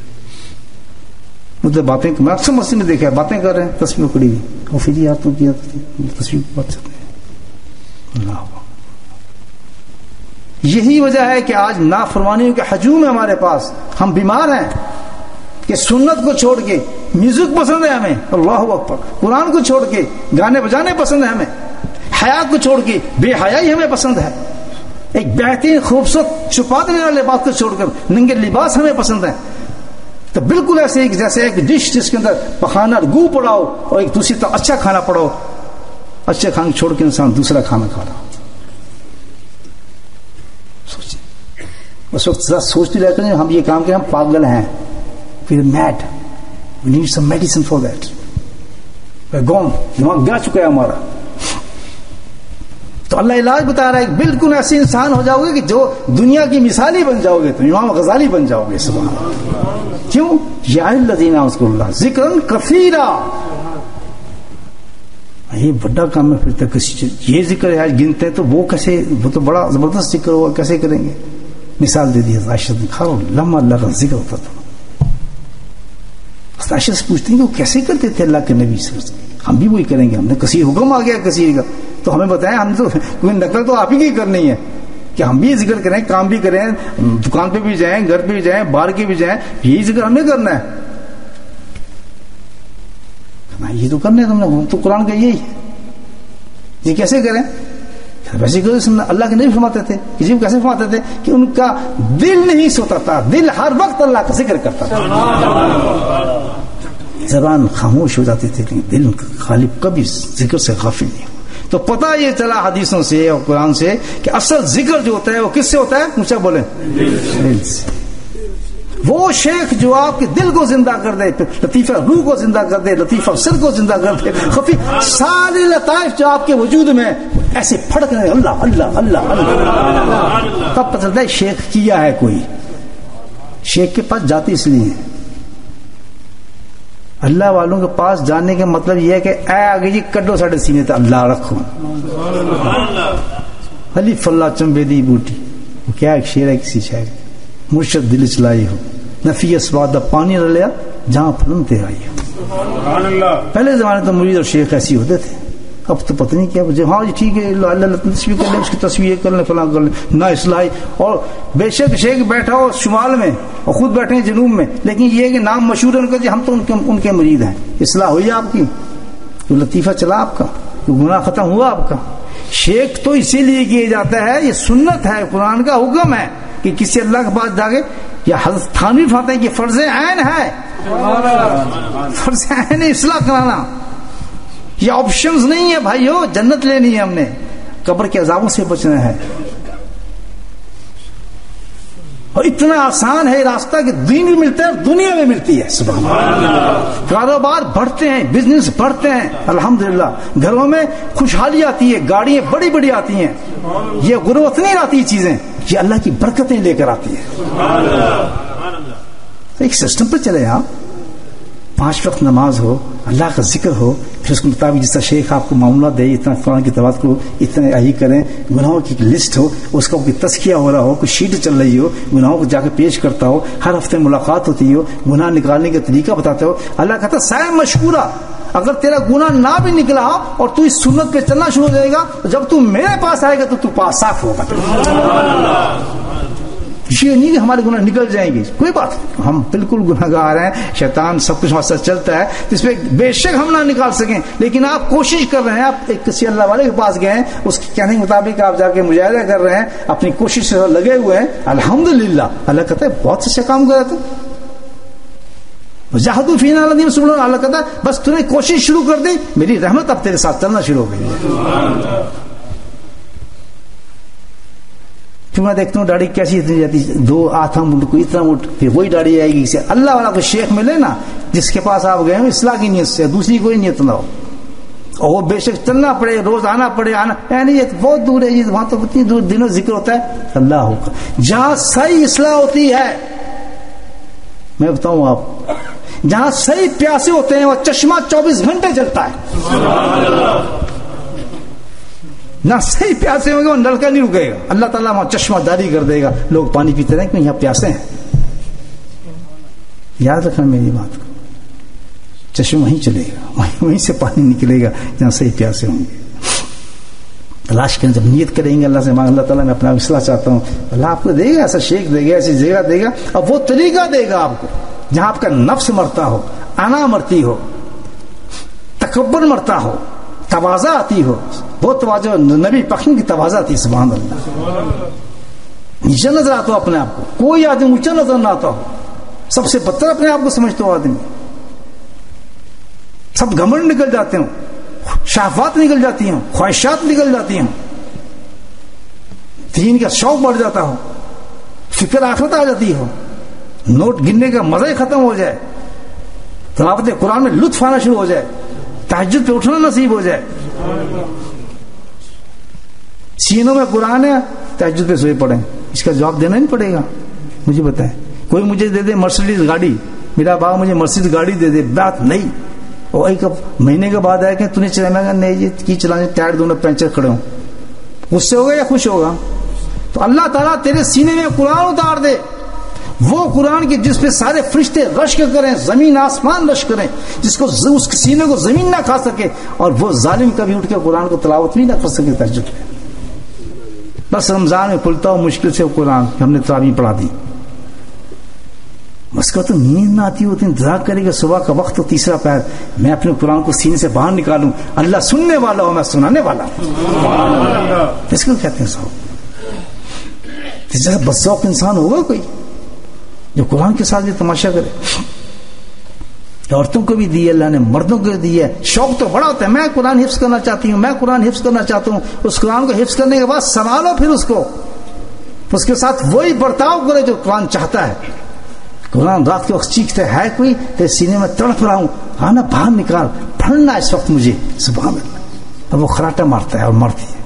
Speaker 2: ادھر باتیں میں اکثر مسجد میں دیکھا ہے باتیں کر رہے ہیں تصویر کھڑی ہوئی, اور پھر یار تو کیا تصویر کی بات چلتے ہیں. اللہ یہی وجہ ہے کہ آج نافرمانیوں کے ہجوم ہے ہمارے پاس. ہم بیمار ہیں کہ سنت کو چھوڑ کے میوزک پسند ہے ہمیں, اللہ اکبر, قرآن کو چھوڑ کے گانے بجانے پسند ہے ہمیں, حیا کو چھوڑ کے بے حیائی ہمیں پسند ہے, ایک بہترین خوبصورت چھپا دینے والے لباس کو چھوڑ کر ننگے لباس ہمیں پسند ہے. تو بالکل ایسے ایک جیسے ایک ڈش جس کے اندر پخانا گو پڑاؤ اور ایک دوسری طرف اچھا کھانا پڑاؤ, اچھے کھانا چھوڑ کے انسان دوسرا کھانا کھا رہا. سوچیں اس وقت ذرا سوچتے رہتے ہیں ہم یہ کام کریں, ہم پاگل ہیں, پھر mad, we need some medicine for that. گون دماغ گا چکا ہے ہمارا. تو اللہ علاج بتا رہا ہے بالکل ایسے انسان ہو جاؤ گے کہ جو دنیا کی مثالی بن جاؤ گے, تو امام غزالی بن جاؤ گے. سبحان اللہ. کیوں؟ یا الذین اذکروا اللہ ذکرا کثیرا. یہ بڑا کام ہے. پھر تک یہ ذکر ہے آج گنتے ہیں تو وہ کیسے, وہ تو بڑا زبردست ذکر ہوگا, کیسے کریں گے؟ مثال دے دی عائشہ نے, کھاؤ لمحہ اللہ کا ذکر ہوتا تھا. عائشہ سے پوچھتے ہیں کہ وہ کیسے کرتے تھے اللہ کے نبی صلی اللہ علیہ وسلم. ہم بھی وہی کریں گے. ہم نے کثیر حکم آ گیا کثیر کا, تو ہمیں بتائیں, ہم تو کوئی نقل تو آپ ہی کی کرنی ہے کہ ہم بھی ذکر کریں, کام بھی کریں, دکان پہ بھی جائیں, گھر پہ بھی جائیں, باہر کے بھی جائیں, یہی ذکر ہم نے کرنا ہے. یہ تو کرنا ہے تم نے, تو قرآن کا یہی ہے. یہ کیسے کریں؟ ویسے اللہ کے نبی فرماتے تھے, کسی کو کیسے فرماتے تھے کہ ان کا دل نہیں سوتا تھا, دل ہر وقت اللہ کا ذکر کرتا تھا. زبان خاموش ہو جاتی تھی لیکن دل غالب کبھی ذکر سے غافل نہیں ہو. تو پتہ یہ چلا حدیثوں سے اور قرآن سے کہ اصل ذکر جو ہوتا ہے وہ کس سے ہوتا ہے؟ اونچا بولیں, دل سے. وہ شیخ جو آپ کے دل کو زندہ کر دے, لطیفہ روح کو زندہ کر دے, لطیفہ سر کو زندہ کر دے, خفی سارے لطائف جو آپ کے وجود میں ایسے پھڑک رہے, اللہ اللہ اللہ اللہ, تب پتہ چلتا ہے شیخ کیا ہے کوئی. شیخ کے پاس جاتی اس لیے اللہ والوں کے پاس جانے کا مطلب یہ ہے کہ اے آگے جی کڈو ساڑھے سینے تھے اللہ رکھو. حلیف اللہ چمبیدی بوٹی, وہ کیا ایک شعر ہے کسی شاعر, مرشد دل چلائی ہو نفی اسواد پانی رلیا جہاں پھلنتے آئی ہو. پہلے زمانے تو مرید اور شیخ ایسی ہوتے تھے, اب تو پتہ نہیں کیا. ہاں جی ٹھیک ہے, اللہ تصویر کر لیں, اس کی تصویر کر لیں, فلاں کر لیں, نہ اصلاحی. اور بے شک شیخ بیٹھا ہو شمال میں اور خود بیٹھے ہیں جنوب میں, لیکن یہ کہ نام مشہور ہے ان کا, جی ہم تو ان کے مرید ہیں. اصلاح ہوئی آپ کی, تو لطیفہ چلا آپ کا, تو گناہ ختم ہوا آپ کا. شیخ تو اسی لیے کیے جاتا ہے, یہ سنت ہے, قرآن کا حکم ہے کہ کسی اللہ کے پاس جا کے, یا حضرت تھانوی فرماتے ہیں کہ فرض عین ہے, فرض عین اصلاح کرانا. یہ آپشنز نہیں ہے بھائیو, جنت لینی ہے ہم نے, قبر کے عذابوں سے بچنا ہے. اور اتنا آسان ہے راستہ کہ دین بھی ملتا ہے اور دنیا میں ملتی ہے. سبحان اللہ. کاروبار بڑھتے ہیں, بزنس بڑھتے ہیں, الحمدللہ. گھروں میں خوشحالی آتی ہے, گاڑیاں بڑی بڑی آتی ہیں. یہ غربت نہیں آتی چیزیں, یہ اللہ کی برکتیں لے کر آتی ہیں. ایک سسٹم پر چلے آپ, 5 وقت نماز ہو, اللہ کا ذکر ہو, پھر اس کے مطابق جس طرح شیخ آپ کو معاملات دے, اتنا قرآن کی تلاوت کرو, اتنے یہی کریں, گناہوں کی لسٹ ہو, اس کا کوئی تزکیہ ہو رہا ہو, کوئی شیٹ چل رہی ہو, گناہوں کو جا کے پیش کرتا ہو, ہر ہفتے ملاقات ہوتی ہو, گناہ نکالنے کا طریقہ بتاتے ہو. اللہ کہتا سائے مشکورہ, اگر تیرا گناہ نہ بھی نکلا اور تو اس سنت پہ چلنا شروع ہو جائے گا, تو جب تو میرے پاس آئے گا تو پاس صاف ہوگا. یہ نہیں کہ ہمارے گناہ نکل جائیں گے، کوئی بات نہیں، ہم بالکل گناہگار ہیں، شیطان سب کچھ ہمارے ساتھ چلتا ہے، جس پہ بے شک ہم نہ نکال سکیں، لیکن آپ کوشش کر رہے ہیں، آپ ایک کسی اللہ والے کے پاس گئے ہیں، اس کے کہنے کے مطابق آپ جا کے مجاہدہ کر رہے ہیں، اپنی کوشش سے لگے ہوئے ہیں، الحمدللہ، اللہ کہتا ہے بہت اچھا کام کر رہا تھا، جہدوا فینا لنہدینہم سبلنا، اللہ کہتا ہے بس تو نے کوشش شروع کر دی، میری رحمت اب تیرے ساتھ چلنا شروع ہو گئی۔ پھر میں دیکھتا ہوں داڑھی کیسی اتنی جاتی، 2 ہاتھ مٹ کو اتنا مٹ، پھر وہی داڑھی آئے گی، اسے اللہ والا کوئی شیخ ملے نا جس کے پاس آپ گئے ہو اصلاح کی نیت سے، دوسری کوئی نیت نہ ہو، اور وہ بے شک چلنا پڑے، روز آنا پڑے، آنا نہیں بہت دور ہے جی، وہاں تو اتنی دور دنوں ذکر ہوتا ہے، اللہ ہوگا جہاں صحیح اصلاح ہوتی ہے، میں بتاؤں آپ جہاں صحیح پیاسے ہوتے ہیں وہ چشمہ 24 گھنٹے چلتا ہے، نہ صحیح پیاسے ہوں گے وہ نلکا نہیں رکے گا، اللہ تعالیٰ وہاں چشمہ داری کر دے گا، لوگ پانی پیتے رہیں کہ یہاں پیاسے ہیں، یاد رکھنا میری بات کو، چشمہ وہیں چلے گا، وہیں سے پانی نکلے گا جہاں صحیح پیاسے ہوں گے۔ تلاش کریں، جب نیت کریں گے اللہ سے مانگ، اللہ تعالیٰ میں اپنا اصلاح چاہتا ہوں، اللہ آپ کو دے گا، ایسا شیخ دے گا، ایسی جگہ دے گا، اور وہ طریقہ دے گا آپ کو جہاں آپ کا نفس مرتا ہو، انا مرتی ہو، تکبر مرتا ہو، تواضع آتی ہو، بہت تواضع، نبی پاک کی تواضع تھی، سبحان اللہ، نیچے نظر آتا ہو اپنے آپ کو، کوئی آدمی اونچا نظر نہ آتا ہو، سب سے بدتر اپنے آپ کو سمجھتا ہو آدمی، سب گھمنڈ نکل جاتے ہوں، شہوات نکل جاتی ہوں، خواہشات نکل جاتی ہوں، دین کا شوق بڑھ جاتا ہو، فکر آخرت آ جاتی ہو، نوٹ گننے کا مزہ ہی ختم ہو جائے، تلاوت قرآن میں لطف آنا شروع ہو جائے، تہجد پہ اٹھنا نصیب ہو جائے، سینوں میں قرآن ہے، تہجد پہ سوئے پڑیں، اس کا جواب دینا نہیں پڑے گا، مجھے بتائیں، کوئی مجھے دے دے مرسیڈیز گاڑی، میرا باپ مجھے مرسیڈیز گاڑی دے دے، بات نہیں، اور ایک مہینے کے بعد آیا کہ تو نے چلانا گا، نہیں جی کی چلانے، ٹائر دونوں پنچر کھڑے ہوں، غصے ہوگا یا خوش ہوگا؟ تو اللہ تعالیٰ تیرے سینے میں قرآن اتار دے، وہ قرآن کی جس پہ سارے فرشتے رشک کریں، زمین آسمان رشک کریں، جس کو اس کے سینے کو زمین نہ کھا سکے، اور وہ ظالم کبھی اٹھ کے قرآن کو تلاوت بھی نہ کر سکے تہجد میں، بس رمضان میں کھلتا ہو مشکل سے قرآن ہم نے تراویح پڑھا دی، اس کا تو نیند نہ آتی ہوتی، انتظار کرے گا صبح کا وقت ہو، تیسرا پیر، میں اپنے قرآن کو سینے سے باہر نکالوں، اللہ سننے والا ہو، میں سنانے والا ہوں، اس کو کہتے ہیں صاحب، جیسا بدذوق انسان ہوگا کوئی جو قرآن کے ساتھ بھی تماشا کرے؟ عورتوں کو بھی دی اللہ نے، مردوں کو دی ہے، شوق تو بڑا ہوتا ہے، میں قرآن حفظ کرنا چاہتی ہوں، میں قرآن حفظ کرنا چاہتا ہوں، اس قرآن کو حفظ کرنے کے بعد سنبھالو، پھر اس کے ساتھ وہی برتاؤ کرے جو قرآن چاہتا ہے، قرآن رات کے وقت چیختے ہے کوئی، تیرے سینے میں تڑپ رہا ہوں، آنا باہر نکال، پڑھنا اس وقت مجھے، سبحان اللہ، اور وہ خراٹا مارتا ہے اور مرتی ہے،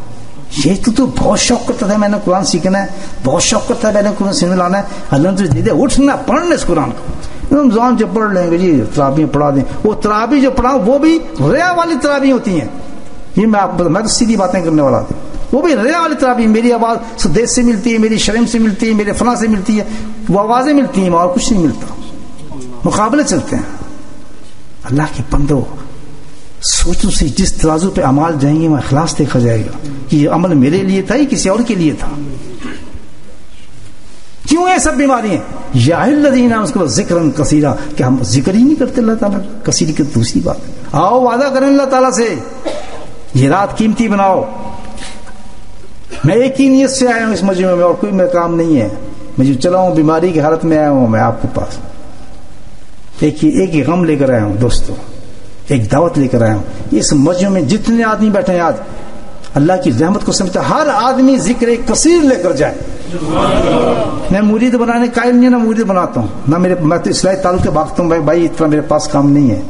Speaker 2: یہ تو بہت شوق کرتا تھا میں نے قرآن سیکھنا ہے، بہت شوق کرتا ہے میں نے قرآن سینے لانا ہے، اللہ نے تجھے دے دیا، اٹھنا پڑھنا اس قرآن کو، رمضان جو پڑھ لیں گے جی تراویح پڑھا دیں، وہ تراویح جو پڑھاؤں وہ بھی ریا والی تراویح ہوتی ہیں، یہ میں تو سیدھی باتیں کرنے والا تھا، وہ بھی ریا والی تراویح، میری آواز سدیش سے ملتی ہے، میری شرم سے ملتی ہے، میرے فلاں سے ملتی ہے، وہ آوازیں ملتی ہیں اور کچھ نہیں ملتا، مقابلے چلتے ہیں۔ اللہ کے بندو، سوچو سے جس ترازو پہ اعمال جائیں گے وہاں اخلاص دیکھا جائے گا کہ یہ عمل میرے لیے تھا یا کسی اور کے لیے تھا۔ کیوں یہ سب بیماری ہیں؟ یا الذین اذکروا ذکرا کثیرا، کہ ہم ذکر ہی نہیں کرتے اللہ تعالیٰ، کثیر کی دوسری بات، آؤ وعدہ کریں اللہ تعالیٰ سے، یہ رات قیمتی بناؤ، میں ایک ہی نیت سے آیا ہوں اس مجمع میں اور کوئی میرا کام نہیں ہے، میں جو چلا ہوں بیماری کی حالت میں آیا ہوں، میں آپ کے پاس ایک ہی غم لے کر آیا ہوں دوستوں، ایک دعوت لے کر آیا ہوں۔ اس مجمع میں جتنے آدمی بیٹھے ہیں آج اللہ کی رحمت کو سمجھتا، ہر آدمی ذکر کثیر لے کر جائے۔ میں مرید بنانے قائل نہیں، نہ مرید بناتا ہوں، نہ میں تو اصلاحی تعلق کے بھاگتا ہوں، بھائی اتنا میرے پاس کام نہیں ہے،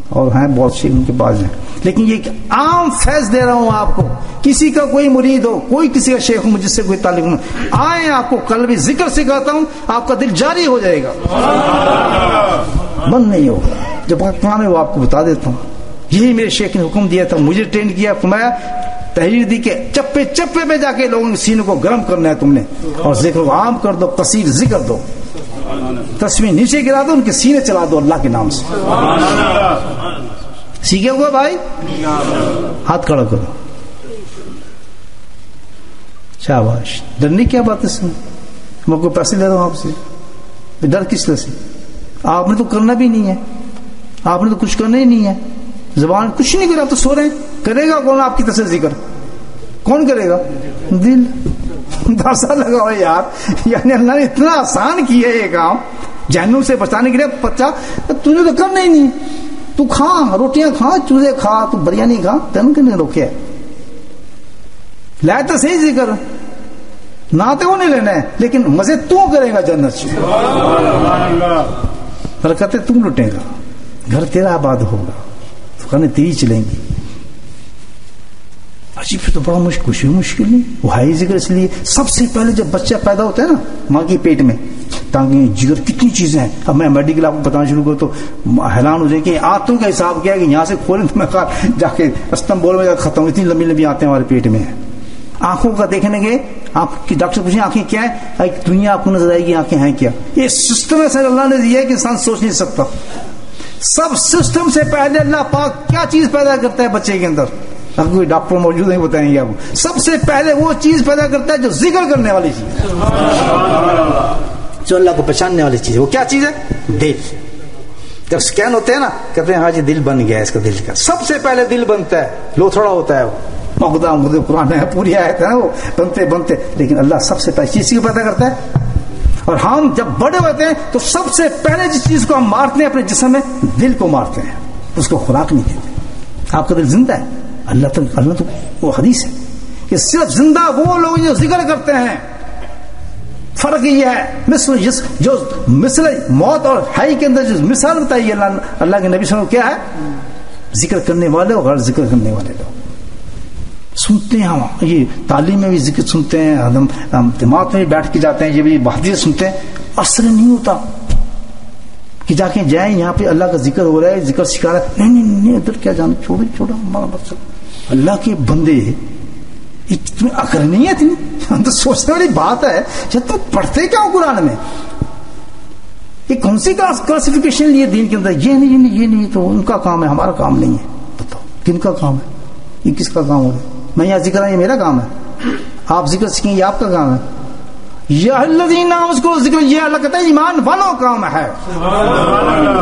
Speaker 2: اور ہیں بہت سے ان کے پاس ہیں، لیکن یہ عام فیض دے رہا ہوں آپ کو، کسی کا کوئی مرید ہو، کوئی کسی کا شیخ ہو، مجھ سے کوئی تعلق نہیں، آئیں آپ کو قلبی ذکر سکھاتا ہوں، آپ کا دل جاری ہو جائے گا، بند نہیں ہوگا، جو بات کام ہے وہ آپ کو بتا دیتا ہوں۔ یہی میرے شیخ نے حکم دیا تھا، مجھے ٹرین کیا، فرمایا تحریر دی کہ چپے چپے پہ جا کے لوگوں کے سینوں کو گرم کرنا ہے تم نے، اور ذکر کو عام کر دو، کثیر ذکر دو، تسبیح نیچے گرا دو، ان کے سینے چلا دو اللہ کے نام سے۔ سیکھے ہوا بھائی؟ ہاتھ کھڑا کرو، شاباش، ڈرنے کیا بات ہے، میں کوئی پیسے لے رہا ہوں آپ سے, ڈر کس طرح سے؟ آپ نے تو کرنا بھی نہیں ہے, آپ نے تو کچھ کرنا ہی نہیں ہے, زبان کچھ نہیں کرا, تو سو رہے ہیں. کرے گا کون آپ کی طرف سے ذکر؟ کون کرے گا؟ دل. داسا لگا ہوا یار, یعنی اللہ نے اتنا آسان کیا ہے یہ کام جہنم سے بچانے کے لیے. بچہ تجھے تو کرنا ہی نہیں, تو کھا روٹیاں کھا, چوزے کھا, تو بریانی کھا, تین کے نہیں روکے. لائے تو صحیح ذکر, نہ تو وہ نہیں لینا ہے, لیکن مزے تو کرے گا جنت سے, برکتیں تم لٹے گا, گھر تیرا آباد ہوگا, دکانیں تیری چلیں گی. عجیب سے تو بڑا مشکل نہیں. وہ ہے ذکر اس لیے سب سے پہلے جب بچہ پیدا ہوتا ہے نا ماں کے پیٹ میں, ٹانگیں, جگر, کتنی چیزیں ہیں. اب میں میڈیکل آپ کو بتانا شروع کروں تو حیران ہو جائے کہ آنتوں کا حساب کیا ہے کہ یہاں سے کھولیں تو میں جا کے استنبول میں جا کے ختم, اتنی لمبی لمبی آتے ہیں ہمارے پیٹ میں. آنکھوں کا دیکھنے گے, آپ کی ڈاکٹر پوچھیں آنکھیں کیا ہے, دنیا آپ کو نظر آئے گی آنکھیں ہیں کیا. یہ سسٹم ایسا اللہ نے دیا ہے کہ انسان سوچ نہیں سکتا. سب سسٹم سے پہلے اللہ پاک کیا چیز پیدا کرتا ہے بچے کے اندر, اگر کوئی ڈاکٹر موجود نہیں بتائیں گے آپ کو. سب سے پہلے وہ چیز پیدا کرتا ہے جو ذکر کرنے والی چیز, جو اللہ کو پہچاننے والی چیز ہے. وہ کیا چیز ہے؟ دل. جب سکین ہوتے ہیں نا, کہتے ہیں ہاں جی دل بن گیا اس کا, دل کا سب سے پہلے دل بنتا ہے, لوتھڑا ہوتا ہے وہ, مقدہ مدے قرآن ہے, پوری آیت ہے نا, وہ بنتے بنتے. لیکن اللہ سب سے پہلے چیز کو پیدا کرتا ہے. اور ہم جب بڑے ہوتے ہیں تو سب سے پہلے جس چیز کو ہم مارتے ہیں اپنے جسم میں, دل کو مارتے ہیں, اس کو خوراک نہیں دیتے. آپ کا دل زندہ ہے, اللہ تو وہ حدیث ہے کہ صرف زندہ وہ لوگ جو ذکر کرتے ہیں. فرق یہ ہے, جو مثل موت اور حی کے اندر جو مثال بتائی اللہ کے نبی صلی اللہ علیہ وسلم کیا ہے, ذکر کرنے والے اور غیر ذکر کرنے والے لوگ. سنتے ہیں ہم, یہ تعلیم میں بھی ذکر سنتے ہیں, ہم دماغ میں بھی بیٹھ کے جاتے ہیں, یہ بھی حدیث سنتے ہیں, اثر نہیں ہوتا کہ جا کے جائیں یہاں پہ اللہ کا ذکر ہو رہا ہے, ذکر سکھا رہا ہے. نہیں ادھر کیا جانا, چھوڑا ہمارا مقصد. اللہ کے بندے تمہیں عقل نہیں ہے اتنی, تو سوچنے والی بات ہے. جب تم پڑھتے کیا ہو قرآن میں, یہ کون سی کلاسیفیکیشن لیے دین کے اندر, یہ نہیں تو ان کا کام ہے, ہمارا کام نہیں ہے. بتاؤ کن کا کام ہے, یہ کس کا کام ہوگا؟ میں یہاں ذکر یہ میرا کام ہے, آپ ذکر سیکھیں یہ آپ کا کام ہے. یا الذین اس کو ذکر, یہ اللہ کہتا ہے ایمان والوں کا کام ہے.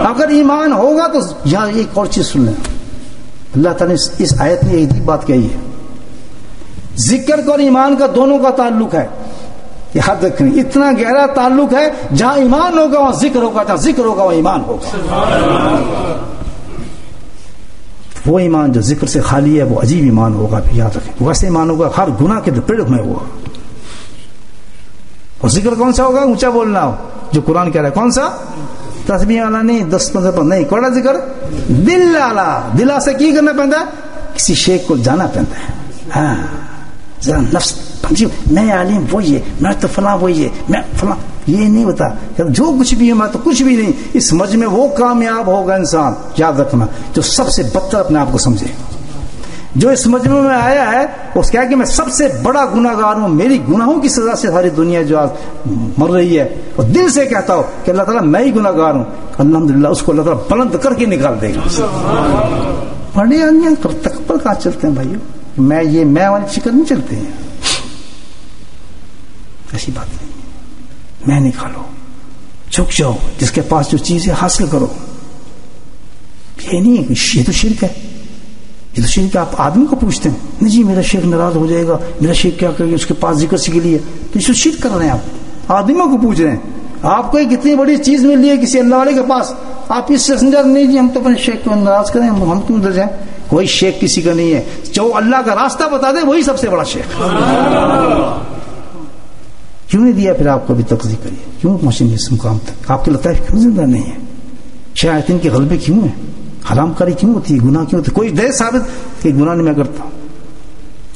Speaker 2: اگر ایمان ہوگا تو یہاں ایک اور چیز سن لیں, اللہ تعالیٰ نے اس آیت میں ایک بات کہی ہے, ذکر کا اور ایمان کا دونوں کا تعلق ہے. یہ حد رکھیں, اتنا گہرا تعلق ہے, جہاں ایمان ہوگا وہاں ذکر ہوگا, جہاں ذکر ہوگا وہاں ایمان ہوگا. وہ ایمان جو ذکر سے خالی ہے وہ عجیب ایمان ہوگا, یاد رکھیں. ویسے ایمان ہوگا ہر گناہ کے پیڑ میں ہوگا. اور ذکر کون سا ہوگا؟ اونچا بولنا ہو, جو قرآن کہہ رہا ہے. کون سا؟ تسبیح والا نہیں, 10-15 پر نہیں, کوڑا ذکر دل والا. دلا سے کی کرنا پڑتا ہے, کسی شیخ کو جانا پڑتا ہے. ہاں ذرا نفس میں عالم وہی ہے, میں تو فلاں وہی ہے, میں فلاں, یہ نہیں ہوتا. جو کچھ بھی ہے میں تو کچھ بھی نہیں. اس سمجھ میں وہ کامیاب ہوگا انسان, یاد رکھنا, جو سب سے بدتر اپنے آپ کو سمجھے. جو اس مجمع میں آیا ہے اس کہا کہ میں سب سے بڑا گناہگار ہوں, میری گناہوں کی سزا سے ساری دنیا جو آج مر رہی ہے, اور دل سے کہتا ہو کہ اللہ تعالیٰ میں ہی گناہگار ہوں, الحمدللہ اس کو اللہ تعالیٰ بلند کر کے نکال دے گا. بڑے آدمی تکبر کہاں چلتے ہیں بھائیو, میں والی فکر نہیں چلتے ہیں. ایسی بات نہیں, میں نکالو, جھک جاؤ, جس کے پاس جو چیز ہے حاصل کرو. یہ نہیں, یہ تو شرک ہے. یہ تو شرک ہے. آپ آدمی کو پوچھتے ہیں, نہیں جی میرا شیخ ناراض ہو جائے گا, میرا شیخ کیا کرے گا, اس کے پاس ذکر سیکھ لیے, تو اس شرک کر رہے ہیں آپ. آدمیوں کو پوچھ رہے ہیں. آپ کو ایک اتنی بڑی چیز مل رہی ہے کسی اللہ والے کے پاس, آپ اس سے سمجھا نہیں جی ہم تو اپنے شیخ کو ناراض کریں, ہم کیوں ادھر جائیں. کوئی شیخ کسی کا نہیں ہے, جو اللہ کا راستہ بتا دے وہی سب سے بڑا شیخ. کیوں نہیں دیا پھر آپ کو ابھی تک ذکر, کیوں پہنچیں گے اس مقام تک؟ آپ کی لطائف کیوں زندہ نہیں ہے؟ شاید ان کے غلبے کیوں ہیں؟ حرام کاری کیوں ہوتی ہے, گناہ کیوں ہوتی ہے؟ کوئی دے ثابت کہ گناہ نہیں میں کرتا.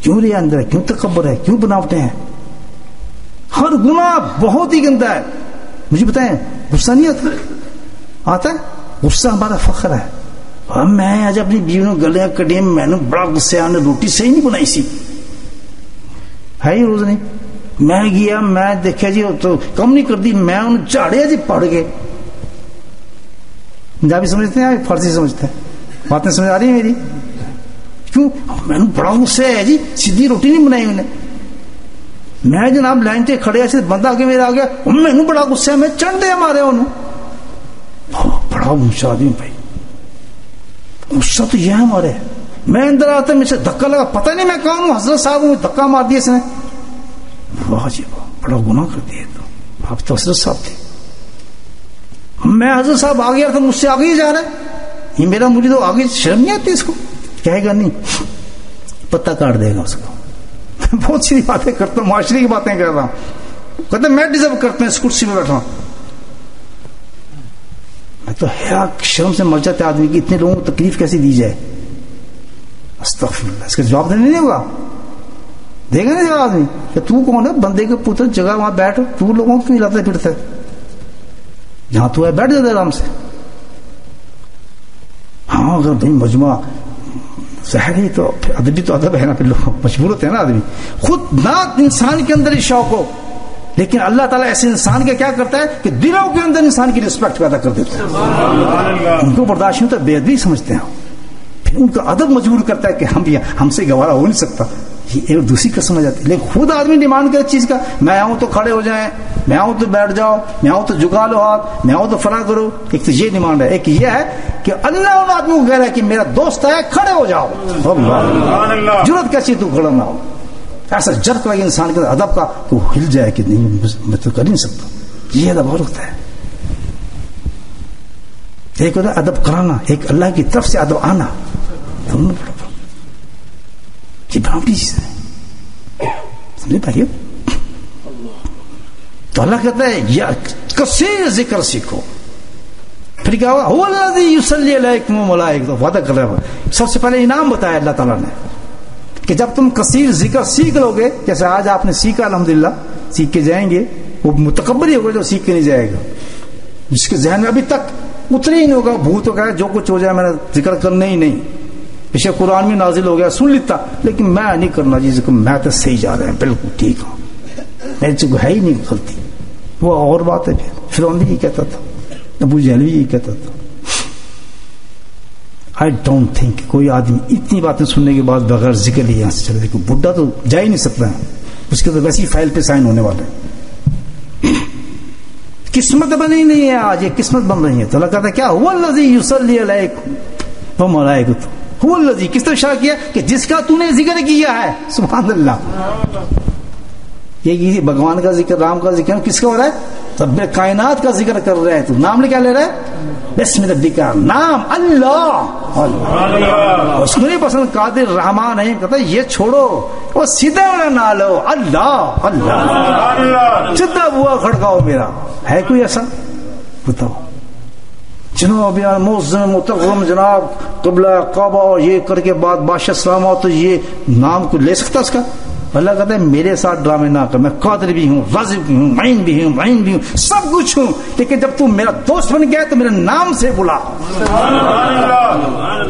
Speaker 2: کیوں ریا اندر ہے, کیوں تکبر ہے, کیوں بناوٹیں ہیں؟ ہر گناہ بہت ہی گندا ہے. مجھے بتائیں غصہ نہیں آتا ہے؟ غصہ ہمارا فخر ہے. میں آج اپنی بیوی نے گلیاں کٹی, میں نے بڑا غصے آنے, روٹی صحیح نہیں بنائی سی ہے ہی روز نہیں. میں گیا, میں دیکھا جی تو کم نہیں کر دی, میں ان جھاڑیا جی پڑ گئے. پنجابی سمجھتے ہیں, فارسی سمجھتے ہیں, باتیں سمجھ آ رہی ہیں میری؟ کیوں؟ میں نے بڑا غصہ ہے جی, سیدھی روٹی نہیں بنائی انہیں. میں جناب لائن سے کھڑے ایسے بندہ آگے میرا آ گیا, مینوں بڑا غصہ ہے, میں چنڈے مارے انہوں. بڑا اونچا آدمی بھائی, غصہ تو یہ ہمارے. میں اندر آتا مجھ سے دھکا لگا, پتہ نہیں میں کون ہوں, حضرت صاحب ہوں, دھکا مار دیا اس نے. واہ جی واہ, بڑا گناہ کر دیا. تو آپ تو حضرت صاحب تھے. میں حضرت صاحب آ گیا تھا, مجھ سے آگے ہی جا رہا ہے. یہ میرا مجھے تو آگے شرم نہیں آتی اس کو, کہے گا نہیں پتہ کاٹ دے گا اس کو. بہت سی باتیں کرتا ہوں, معاشرے کی باتیں کر رہا ہوں. کہتے میں ڈیزرو کرتا ہوں اس کرسی میں بیٹھا ہوں. میں تو حیا شرم سے مر جاتا آدمی کی اتنے لوگوں کو تکلیف کیسے دی جائے. استغفر اللہ, اس کا جواب دینے نہیں ہوگا, دے گا نہیں جواب آدمی کہ تو کون ہے, بندے کے پتر جگہ وہاں بیٹھ, تو لوگوں کو ہلاتا پھرتا ہے, جہاں تو ہے بیٹھ جاتا آرام سے. ہاں اگر بھائی مجموعہ ظاہر ہی تو ادبی تو ادب ہے نا, پھر لوگ مجبور ہوتے ہیں نا. آدمی خود نہ انسان کے اندر ہی شوق ہو, لیکن اللہ تعالیٰ ایسے انسان کا کیا کرتا ہے کہ دلوں کے اندر انسان کی رسپیکٹ پیدا کر دیتا ہے. ان کو برداشت نہیں ہوتا, بے ادبی سمجھتے ہیں, پھر ان کا ادب مجبور کرتا ہے کہ ہم سے گوارا ہو نہیں سکتا. یہ ایک دوسری قسم ہو جاتی ہے. لیکن خود آدمی ڈیمانڈ کرے چیز کا, میں آؤں تو کھڑے ہو جائیں, میں آؤں تو بیٹھ جاؤ, میں آؤں تو جھکا لو ہاتھ, میں آؤں تو فلاں کرو. ایک تو یہ ڈیمانڈ ہے. ایک یہ ہے کہ اللہ ان آدمیوں کو کہہ رہا ہے کہ میرا دوست ہے, کھڑے ہو جاؤ. ضرورت کیسی تو کھڑا نہ ہو. ایسا جرک لگے انسان کے ادب کا کہ وہ ہل جائے کہ نہیں میں تو کر نہیں سکتا. یہ ادب اور ہوتا ہے. ایک ہوتا ہے ادب کرانا, ایک اللہ کی طرف سے ادب آنا. دونوں بڑا یہ بڑا چیز ہے, سمجھے بھائی. تو اللہ کہتا ہے یا کثیر ذکر سیکھو. پھر کیا ہوگا, هو الذی یصلی علیکم وملائکۃ, وعدہ کر رہا ہے. سب سے پہلے انعام بتایا اللہ تعالیٰ نے کہ جب تم کثیر ذکر سیکھ لو گے, جیسے آج آپ نے سیکھا الحمدللہ, سیکھ کے جائیں گے, وہ متکبر ہی ہوگا جو سیکھ کے نہیں جائے گا, جس کے ذہن میں ابھی تک اتر ہی نہیں ہوگا, بھوت ہو گیا جو کچھ ہو جائے میں نے ذکر کرنا ہی نہیں. پیچھے قرآن میں نازل ہو گیا سن لیتا, لیکن میں نہیں کرنا جی ذکر, میں تو صحیح جا رہا ہوں, بالکل ٹھیک ہوں, میرے سے ہے ہی نہیں غلطی. وہ اور بات ہے. پھر فرعون بھی یہ کہتا تھا, ابو جہل بھی یہ کہتا تھا. آئی ڈونٹ تھنک کوئی آدمی اتنی باتیں سننے کے بعد بغیر ذکر ہی یہاں سے چلے گا. بڈھا تو جا ہی نہیں سکتا ہے, اس کے تو ویسی فائل پہ سائن ہونے والے ہیں. قسمت بنی نہیں ہے آج, یہ قسمت بن رہی ہے. تو اللہ کہتا ہے کیا, هو الذی یصلی علیکم وملائکۃ, هو الذی, کس طرح اشارہ کیا کہ جس کا تو نے ذکر کیا ہے. سبحان اللہ. یہ بھگوان کا ذکر, رام کا ذکر کس کا ہو رہا ہے, رب کائنات کا ذکر کر رہے ہیں. تو نام لے کیا لے رہا ہے, بسم ربک, نام اللہ. اس کو نہیں پسند قادر رحمان نہیں, کہتا یہ چھوڑو, وہ سیدھا والا نہ لو, اللہ اللہ, سیدھا ہوا کھڑکاؤ میرا. ہے کوئی ایسا بتاؤ. جناب موزن متغم جناب قبلہ کعبہ اور یہ کر کے بعد بادشاہ سلام ہو, تو یہ نام کو لے سکتا اس کا. اللہ کہتا ہے میرے ساتھ ڈرامے نہ کر, میں قادر بھی ہوں, رازق بھی ہوں, معین بھی ہوں, معین بھی ہوں, سب کچھ ہوں, لیکن جب تو میرا دوست بن گیا تو میرے نام سے بلا.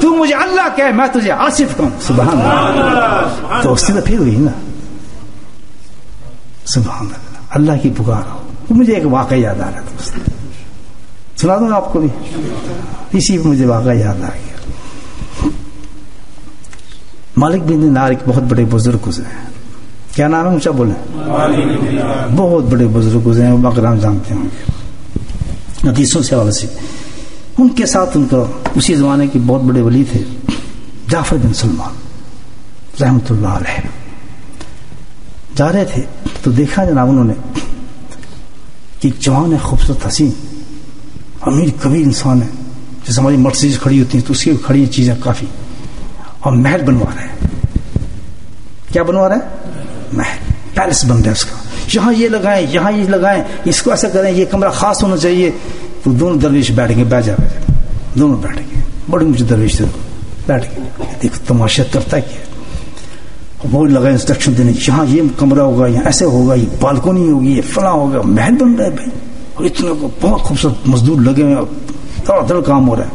Speaker 2: تو مجھے اللہ کہے, میں تجھے آصف کہوں. سبحان اللہ. دوستی تو پھر ہوئی نا. سبحان اللہ, اللہ کی پکار ہو. مجھے ایک واقعہ یاد آ رہا ہے دوست, سنا دوں آپ کو بھی, اسی پہ مجھے واقعہ یاد آ گیا. مالک بن دینار ایک بہت بڑے بزرگ گزرے ہیں. کیا نام ہے, اونچا بولیں. بہت بڑے بزرگ گزرے ہیں, مقام جانتے ہوں گے حدیثوں سے حوالے سے. ان کے ساتھ ان کا اسی زمانے کے بہت بڑے ولی تھے جعفر بن سلمان رحمۃ اللہ علیہ. جا رہے تھے تو دیکھا جناب انہوں نے کہ ایک جوان ہے, خوبصورت حسین, امیر کبیر انسان ہے, جیسے ہماری مرسیڈیز کھڑی ہوتی ہیں تو اس کی کھڑی چیزیں کافی, اور محل بنوا رہے ہیں. کیا بنوا رہے ہیں, محل, پیلس بن رہا ہے اس کا. یہاں یہ لگائیں, یہاں یہ لگائیں, اس کو ایسا کریں, یہ کمرہ خاص ہونا چاہیے. تو دونوں درویش بیٹھ گئے, بیٹھ جا دونوں بیٹھ گئے, بڑے مجھے درویش تھے, بیٹھ گئے. دیکھو تماشا کرتا کیا, وہ لگا انسٹرکشن دینے, یہاں یہ کمرہ ہوگا, یہاں ایسے ہوگا, یہ بالکنی ہوگی, یہ فلاں ہوگا. محل بن رہا ہے بھائی, اور اتنا بہت خوبصورت مزدور لگے ہوئے, تھوڑا دھڑ کام ہو رہا ہے.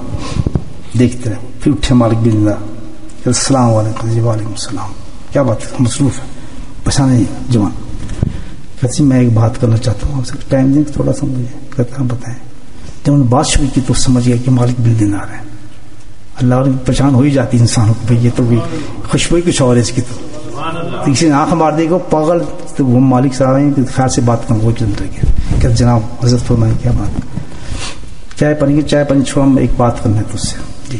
Speaker 2: دیکھتے رہے. پھر اٹھے مالک بن دینار, السلام علیکم. جی وعلیکم السلام. کیا بات ہے, مصروف ہے, پہچانے نہیں جوان. کہتے میں ایک بات کرنا چاہتا ہوں آپ سے, ٹائم دیں تھوڑا سا مجھے. کہتے ہیں بتائیں. جب انہوں نے بات شروع کی تو سمجھ گیا کہ مالک بن دینار ہے. اللہ اور پہچان ہو ہی جاتی انسانوں کو, بھائی یہ تو بھی خوشبو کچھ اور ہے اس کی. تو کسی نے آنکھ مار دے گا, پاگل تو وہ مالک صاحب ہیں کہ خیال سے بات کروں وہ چلتا گیا کہ جناب حضرت فرمائے کیا بات چائے پانی چھوڑا میں ایک بات کرنا ہے تجھ سے. جی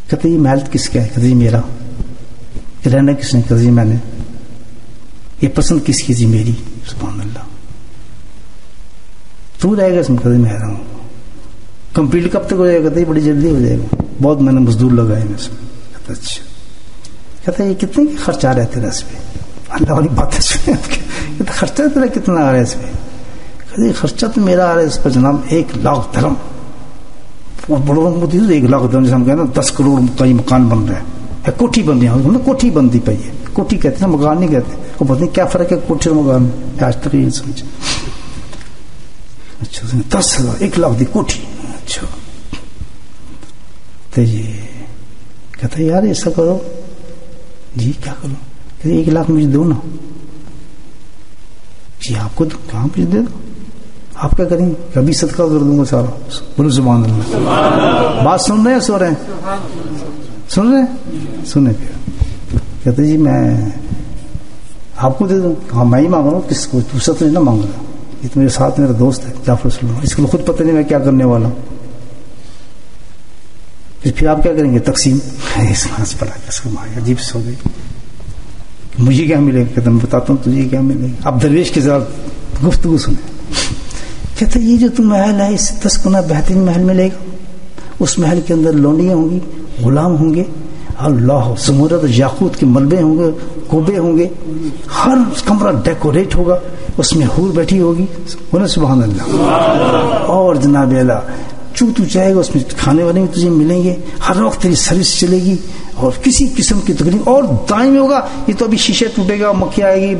Speaker 2: کہتے یہ محل کس کا ہے؟ کہتے جی میرا. کہ رہنا کس نے؟ کہتے جی میں نے. یہ پسند کس کی؟ جی میری. سبحان اللہ. تو رہے گا اس میں؟ کہتے میں رہا ہوں. کمپلیٹ کب تک ہو جائے گا؟ کہتے بڑی جلدی ہو جائے گا, بہت میں نے مزدور لگائے میں اس میں. کہتا اچھا. کہتا یہ کتنے کی خرچہ آ رہا ہے تیرا اس پہ؟ اللہ والی بات ہے. کہتا خرچہ تیرا کتنا آ رہا ہے اس پہ؟ کہتے خرچہ تو میرا آ رہا ہے اس پر جناب 1,00,000 درہم. بڑوں کو 1,00,000 درہم, جیسے ہم کہتے ہیں 10 کروڑ کا یہ مکان بن رہا ہے, کوٹھی بن رہی ہے. کوٹھی بنتی پئی ہے. کوٹھی کہتے ہیں, مکان نہیں کہتے. وہ پتہ نہیں کیا فرق ہے کوٹھی اور مکان میں, آج تک یہ سمجھے. اچھا 10,000 1,00,000 دی کوٹھی. اچھا تو یہ کہتا یار ایسا کرو. جی کیا کرو؟ کہ 1,00,000 مجھے دو نا. جی آپ کو کہاں مجھے دے دو, آپ کیا کریں گے؟ کبھی صدقہ کر دوں گا سارا. بولو سبحان اللہ. بات سن رہے ہیں, سو رہے ہیں؟ سن رہے ہیں, سنیں. پھر کہتے جی میں آپ کو دے دوں. ہاں میں ہی مانگ رہا ہوں, کس کو دوسرا تو نہیں نہ مانگ رہا. یہ تو میرے ساتھ میرا دوست ہے جعفر سلمان, اس کو خود پتہ نہیں میں کیا کرنے والا ہوں. پھر آپ کیا کریں گے؟ تقسیم. پڑا اس کو عجیب سے ہو گئی. مجھے کیا ملے گا؟ کہتا میں بتاتا ہوں تجھے کیا ملے گا. اب درویش کے ساتھ گفتگو سنیں. کہتا یہ جو تم محل ہے اس 10 گنا بہترین محل ملے گا. اس محل کے اندر لونڈیاں ہوں گی, غلام ہوں گے, اللہ زمرد یاقوت کے ملبے ہوں گے, کوبے ہوں گے, ہر کمرہ ڈیکوریٹ ہوگا, اس میں حور بیٹھی ہوگی. بولے سبحان اللہ. اور جناب اللہ تو چاہے گا اس میں کھانے والے بھی تجھے ملیں گے, ہر وقت تیری سروس چلے گی, اور کسی قسم کی تکلیف. اور دائیں ہوگا, یہ تو ابھی شیشے ٹوٹے گا, مکھی آئے گی,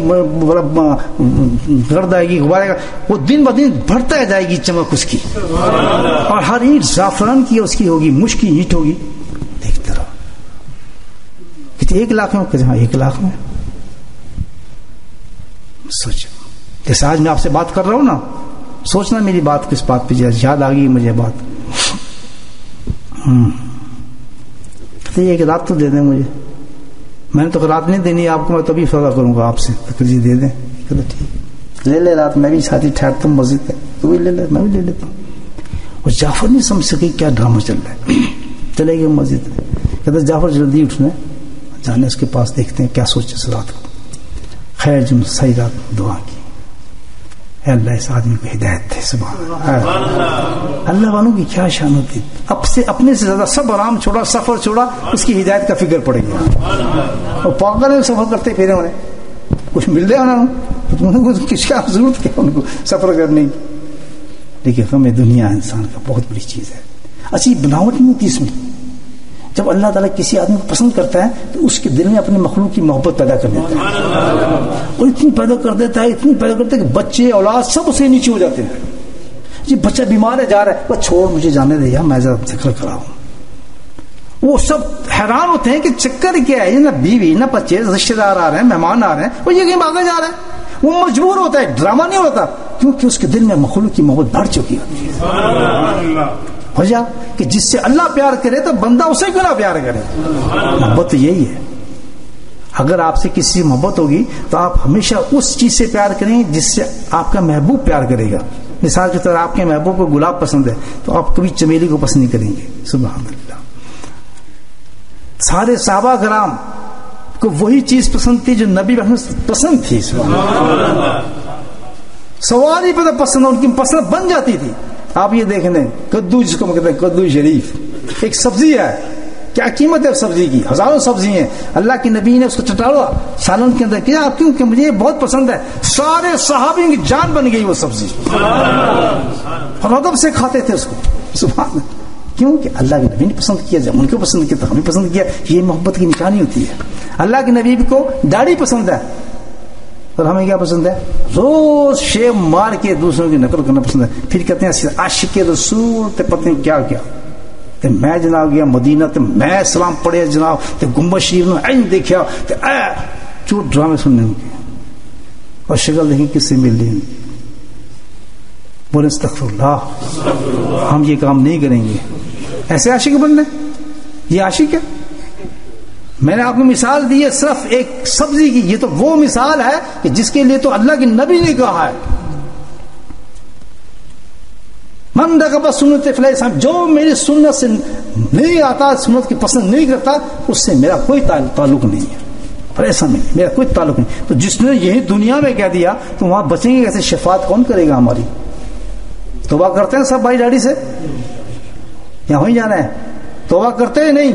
Speaker 2: گرد آئے گی, غبار آئے گا, وہ دن بدن بڑھتا جائے گی چمک اس کی. اور ہر اینٹ زعفران کی اس کی ہوگی, مشک کی اینٹ ہوگی. دیکھتے رہو. کہتے 1,00,000 میں؟ کہتے ہاں 1,00,000 میں. سوچ, جیسے آج میں آپ سے بات کر رہا ہوں نا, سوچنا میری بات کس بات پہ یاد آ گئی مجھے بات. کہتے ایک رات تو دے دیں مجھے. میں نے تو رات نہیں دینی آپ کو, میں تو بھی فضا کروں گا آپ سے. جی دے دیں. کہتے ٹھیک لے لے رات, میں بھی ساتھ ہی ٹھہرتا ہوں مسجد پہ, تو بھی لے لے, میں بھی لے لیتا ہوں. اور جعفر نہیں سمجھ سکے کیا ڈرامہ چل رہا ہے. چلے گئے مسجد میں. کہتے جعفر جلدی اٹھنے جانے اس کے پاس, دیکھتے ہیں کیا سوچے اس رات کو. خیر جم صحیح رات دعا کی, اے اللہ اس آدمی کو ہدایت دے. سبحان اللہ. اللہ والوں کی کیا شان ہوتی. اب سے اپنے سے زیادہ سب آرام چھوڑا, سفر چھوڑا, اس کی ہدایت کا فکر پڑے گا. اور پاگل سفر کرتے پھرے, انہیں کچھ مل رہا انہوں نے, کس کا ضرورت کیا ان کو سفر کرنے کی. لیکن ہمیں دنیا انسان کا بہت بڑی چیز ہے. اچھی بناوٹ نہیں ہوتی اس میں. جب اللہ تعالیٰ کسی آدمی کو پسند کرتا ہے تو اس کے دل میں اپنے مخلوق کی محبت پیدا کر دیتا ہے, اور اتنی پیدا کر دیتا ہے, اتنی پیدا کرتا ہے کہ بچے اولاد سب اسے نیچے ہو جاتے ہیں. جی بچہ بیمار ہے, جا رہا ہے, وہ چھوڑ مجھے جانے دے یار, میں ذرا ذکر کراؤں. وہ سب حیران ہوتے ہیں کہ چکر کیا ہے, نہ بیوی نہ بچے, رشتے دار آ رہے ہیں, مہمان آ رہے ہیں, وہ یہ کہیں بھاگا جا رہا ہے. وہ مجبور ہوتا ہے, ڈرامہ نہیں ہوتا, کیونکہ اس کے دل میں مخلوق کی محبت بڑھ چکی ہوتی ہے. وجہ کہ جس سے اللہ پیار کرے تو بندہ اسے کیوں نہ پیار کرے. محبت یہی ہے. اگر آپ سے کسی سے محبت ہوگی تو آپ ہمیشہ اس چیز سے پیار کریں جس سے آپ کا محبوب پیار کرے گا. مثال کے طور آپ کے محبوب کو گلاب پسند ہے تو آپ کبھی چمیلی کو پسند نہیں کریں گے. سبحان اللہ. سارے صحابہ کرام کو وہی چیز پسند تھی جو نبی پسند تھی. سوال ہی پتہ پسند, ان کی پسند بن جاتی تھی. آپ یہ دیکھ لیں کدو, جس کو کہتے ہیں کدو شریف, ایک سبزی ہے, کیا قیمت ہے سبزی کی, ہزاروں سبزی ہیں. اللہ کے نبی نے اس کو چٹاڑا, سالن کے اندر کیا, کیوں کہ مجھے یہ بہت پسند ہے. سارے صحابیوں کی جان بن گئی وہ سبزی, اور ادب سے کھاتے تھے اس کو. سبحان اللہ. کیوں کہ اللہ کے نبی نے پسند کیا, جب ان کو پسند کیا تو ہمیں پسند کیا. یہ محبت کی نشانی ہوتی ہے. اللہ کے نبی کو داڑھی پسند ہے, اور ہمیں کیا پسند ہے, روز شیو مار کے دوسروں کی نقل کرنا پسند ہے. پھر کہتے ہیں عاشق رسول تے پتہ نہیں کیا کیا. تے میں جناب گیا مدینہ, تے میں سلام پڑھے جناب, تے گنبد شریف نے این دیکھا, تے چوٹ ڈرامے سننے ان کے, اور شکل دیکھیں کس سے مل رہی. بولے استغفر اللہ, ہم یہ کام نہیں کریں گے. ایسے عاشق بننا, یہ عاشق ہے. میں نے آپ کو مثال دی ہے صرف ایک سبزی کی. یہ تو وہ مثال ہے کہ جس کے لیے تو اللہ کے نبی نے کہا ہے من رغب سنت فلیس، جو میری سنت سے نہیں آتا، سنت کی پسند نہیں کرتا، اس سے میرا کوئی تعلق نہیں ہے. پر ایسا نہیں، میرا کوئی تعلق نہیں. تو جس نے یہی دنیا میں کہہ دیا تو وہاں بچیں گے کیسے؟ شفاعت کون کرے گا ہماری؟ توبہ کرتے ہیں سب بھائی ڈاڑی سے؟ یا وہیں جانا ہے؟ توبہ کرتے ہیں نہیں؟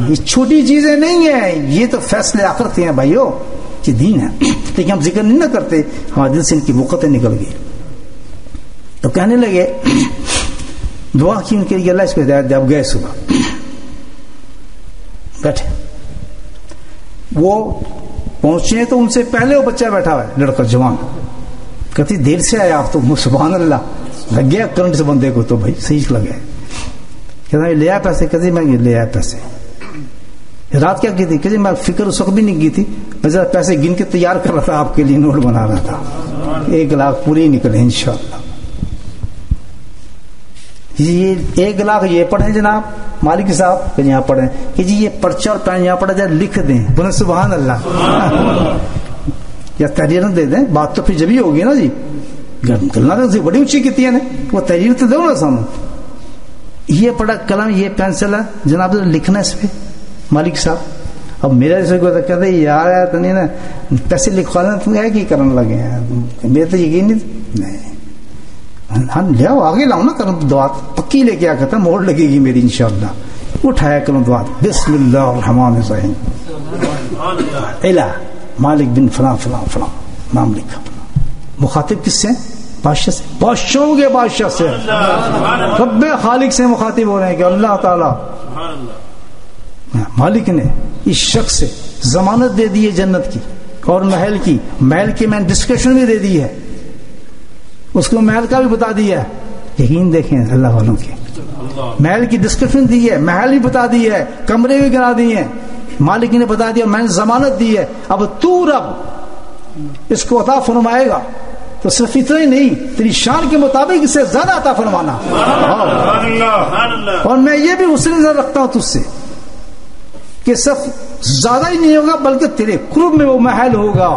Speaker 2: یہ چھوٹی چیزیں نہیں ہیں، یہ تو فیصلے آخرت کے ہیں بھائیو، یہ دین ہے. لیکن ہم ذکر نہیں نہ کرتے، ہمارے دل سے ان کی وقتیں نکل گئی. تو کہنے لگے دعا کی ان کے لیے، اللہ اس کو ہدایت دے. اب گئے صبح بیٹھے، وہ پہنچے تو ان سے پہلے وہ بچہ بیٹھا ہوا ہے، لڑکا جوان. کتنی دیر سے آئے آپ تو؟ سبحان اللہ، لگ گیا کرنٹ سے بندے کو تو بھائی صحیح لگا. کہتا لے آیا پیسے؟ کہتے میں لے آیا پیسے. رات کیا کی تھی؟ کہتے میں فکر اس وقت بھی نہیں کی تھی، میں ذرا پیسے گن کے تیار کر رہا تھا، آپ کے لیے نوٹ بنا رہا تھا. 1 لاکھ پوری نکلے انشاءاللہ. یہ 1 لاکھ یہ پڑھیں جناب مالک صاحب کہ یہاں پڑھیں کہ جی یہ پرچہ اور پین یہاں پڑھا جائے، لکھ دیں. بولے سبحان اللہ. یا تحریر دے دیں، بات تو پھر جبھی ہوگی نا جی. گلنا تو بڑی اونچی کیتی ہے وہ تحریر تو دو نا سامنے. یہ پڑھا قلم، یہ پینسل ہے جناب، لکھنا ہے اس پہ مالک صاحب. اب میرا جیسے کوئی کہتے یار تو نہیں نا پیسے لکھوا لینا، تم ہے کی کرنے لگے ہیں؟ میرے تو یقین نہیں. ہاں لے آؤ، آگے لاؤ نا کرم دعات پکی لے کے آ کر موڑ لگے گی میری انشاءاللہ. اٹھایا کرم دعات، بسم اللہ الرحمن الرحیم، الہ مالک بن فلاں فلاں فلاں، نام لکھا. مخاطب کس سے؟ بادشاہ سے، بادشاہوں کے بادشاہ سے، رب خالق سے مخاطب ہو رہے ہیں کہ اللہ تعالی مالک نے اس شخص سے ضمانت دے دی ہے جنت کی اور محل کی. محل کی میں نے ڈسکرپشن بھی دے دی ہے، اس کو محل کا بھی بتا دیا ہے. یقین دیکھیں اللہ والوں کی، محل کی ڈسکرپشن دی ہے، محل بھی بتا دی ہے، کمرے بھی گرا دیے ہیں، مالک نے بتا دیا، میں نے ضمانت دی ہے. اب تو رب اس کو عطا فرمائے گا تو صرف اتنا ہی نہیں، تیری شان کے مطابق اسے زیادہ عطا فرمانا. اور میں یہ بھی حسن نظر رکھتا ہوں تجھ سے کہ صرف زیادہ ہی نہیں ہوگا بلکہ تیرے قرب میں وہ محل ہوگا.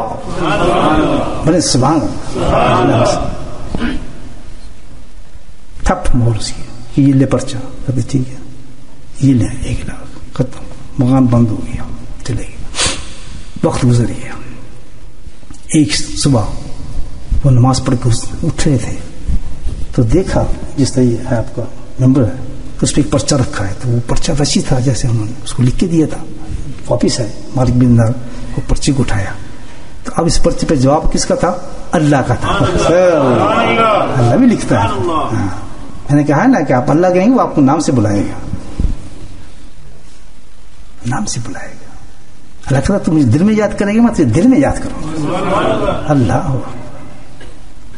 Speaker 2: بڑے سبحان اللہ. تھپ مور سی یہ لے پرچا، ٹھیک ہے یہ لے 1 لاکھ ختم، مکان بند ہو گیا، چلے گیا. وقت گزر گیا. ایک صبح وہ نماز پڑھ کے اٹھ رہے تھے تو دیکھا جس طرح ہے آپ کا نمبر ہے اس پہ ایک پرچہ رکھا ہے. تو وہ پرچہ ویسی تھا جیسے انہوں نے اس کو لکھ کے دیا تھا. واپس ہے مالک بن دار، وہ پرچے کو اٹھایا تو اب اس پرچے پہ جواب کس کا تھا؟ اللہ کا تھا. اللہ بھی لکھتا ہے. میں نے کہا نا کہ آپ اللہ کہیں گے وہ آپ کو نام سے بلائے گا، نام سے بلائے گا. اللہ کہتا تم مجھے دل میں یاد کرے گا، میں تجھے دل میں یاد کروں گا. اللہ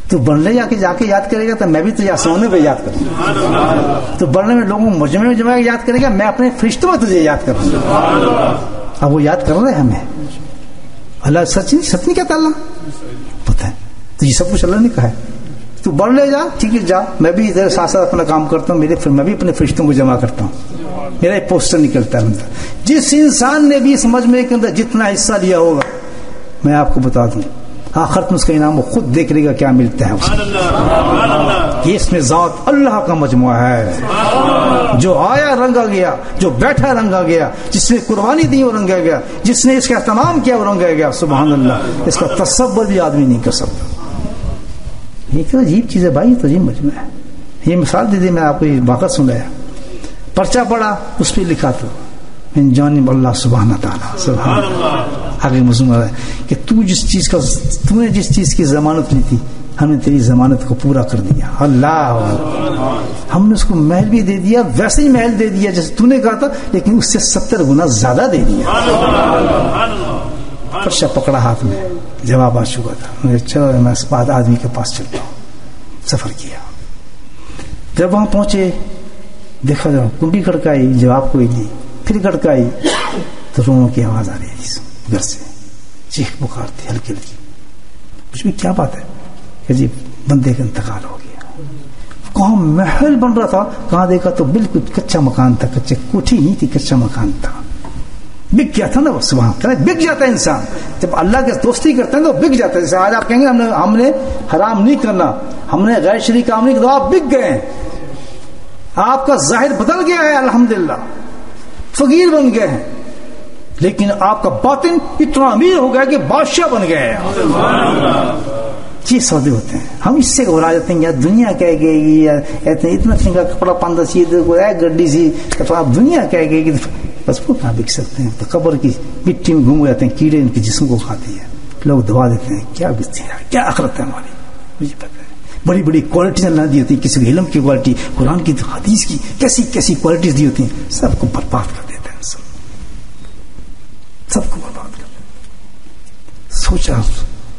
Speaker 2: تو بڑھنے جا کے یاد کرے گا تو میں بھی تجھے سونے پہ یاد کروں گا. تو بڑھنے میں لوگوں مجمع میں جمع یاد کرے گا، میں اپنے فرشتوں میں تجھے یاد کروں گا. اب وہ یاد کر رہے ہیں ہمیں. اللہ سچ نہیں کہتا، اللہ پتہ ہے تو یہ سب کچھ اللہ نے کہا ہے. تو بڑھ لے جا، ٹھیک ہے جا، میں بھی ادھر ساتھ ساتھ اپنا کام کرتا ہوں، میں بھی اپنے فرشتوں کو جمع کرتا ہوں. میرا ایک پوسٹر نکلتا ہے. جس انسان نے بھی اس مجمع کے اندر جتنا حصہ لیا ہوگا میں آپ کو بتا دوں آخرت میں اس کا انعام وہ خود دیکھ لے گا کیا ملتا ہے. یہ اس میں ذات اللہ کا مجموعہ ہے، جو آیا رنگا گیا، جو بیٹھا رنگا گیا، جس نے قربانی دی وہ رنگا گیا، جس نے اس کا اہتمام کیا وہ رنگا گیا. سبحان اللہ. اس کا تصور بھی آدمی نہیں کر سکتا. یہ کیا عجیب چیز ہے بھائی، تو عجیب مجموعہ ہے. یہ مثال دے دی میں آپ کو، یہ واقعہ سنایا. پرچہ پڑا، اس پہ لکھا تو من جانب اللہ سبحانہ تعالیٰ. سبحان اللہ. آگے مضمون ہے کہ تو نے جس چیز کی ضمانت لی تھی ہم نے تیری ضمانت کو پورا کر دیا. اللہ، ہم نے اس کو محل بھی دے دیا، ویسے ہی محل دے دیا جیسے تو نے کہا تھا، لیکن اس سے 70 گنا زیادہ دے دیا. پرچہ پکڑا ہاتھ میں، جواب آ چکا تھا. چلو میں اس بعد آدمی کے پاس چلتا ہوں. سفر کیا. جب وہاں پہنچے دیکھا جاؤ کنڈی کھڑکائی، جواب کوئی نہیں. پھر کھڑکائی تو روحوں کی آواز آ رہی ہے گھر سے، چیخ بخار تھی ہلکی ہلکی. کچھ بھی کیا بات ہے کہ جی بندے کا انتقال ہو گیا. کہاں محل بن رہا تھا، کہاں دیکھا تو بالکل کچا مکان تھا. کچے کوٹھی نہیں تھی، کچا مکان تھا. بک گیا تھا نا وہ. سبحان اللہ, بک جاتا ہے انسان جب اللہ کے دوستی کرتے ہیں تو بک جاتا ہے. جیسے آج آپ کہیں گے ہم نے حرام نہیں کرنا, ہم نے غیر شرعی کام نہیں کرنا, آپ بک گئے ہیں, آپ کا ظاہر بدل گیا ہے, الحمدللہ فقیر بن گئے ہیں, لیکن آپ کا باطن اتنا امیر ہو گیا کہ بادشاہ بن گئے ہیں. یہ سودے ہوتے ہیں. ہم اس سے گھبرا جاتے ہیں, یا دنیا کہے گی, یا اتنا مہنگا کپڑا پاندہ چاہیے, گڈی سی آپ دنیا کہے گی, بس وہ کہاں بک سکتے ہیں. تو قبر کی مٹی میں گھوم جاتے ہیں, کیڑے ان کے جسم کو کھاتے ہیں, لوگ دبا دیتے ہیں. کیا بکتی ہے, کیا آخرت ہے ہماری, مجھے پتا ہے. بڑی بڑی کوالٹیز اللہ دی ہوتی ہیں, کسی علم کی کوالٹی, قرآن کی, حدیث کی, کیسی کیسی کوالٹیز دی ہوتی ہیں, سب کو برباد کر دیتے ہیں. سب کو برباد کر دیتے ہیں. سوچا,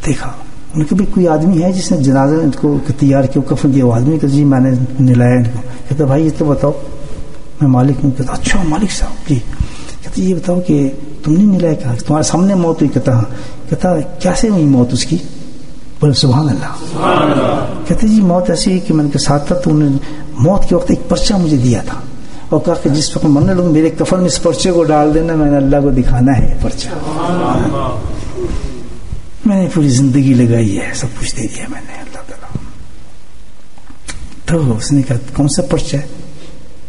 Speaker 2: دیکھا, ان کے بھی کوئی آدمی ہے جس نے جنازہ ان کو تیار کیا, کفن دیا, وہ آدمی کہ جی میں نے نلایا ان کو. کہتا بھائی یہ تو بتاؤ, میں مالک ہوں. کہتا اچھا مالک صاحب جی. کہتے یہ بتاؤ کہ تم نے نلایا, کہا تمہارے سامنے موت ہوئی. کہتا ہاں. کہتا کیسے ہوئی موت اس کی؟ بولے سبحان اللہ. کہتے جی موت ایسی ہوئی کہ میں ان کے ساتھ تھا, تو انہوں نے موت کے وقت ایک پرچہ مجھے دیا تھا, اور کہا کہ جس وقت مرنے لوگ میرے کفن میں اس پرچے کو ڈال دینا, میں نے اللہ کو دکھانا ہے پرچہ. میں نے پوری زندگی لگائی ہے, سب کچھ دے دیا میں نے اللہ تعالیٰ. تو اس نے کہا کون سا پرچہ ہے,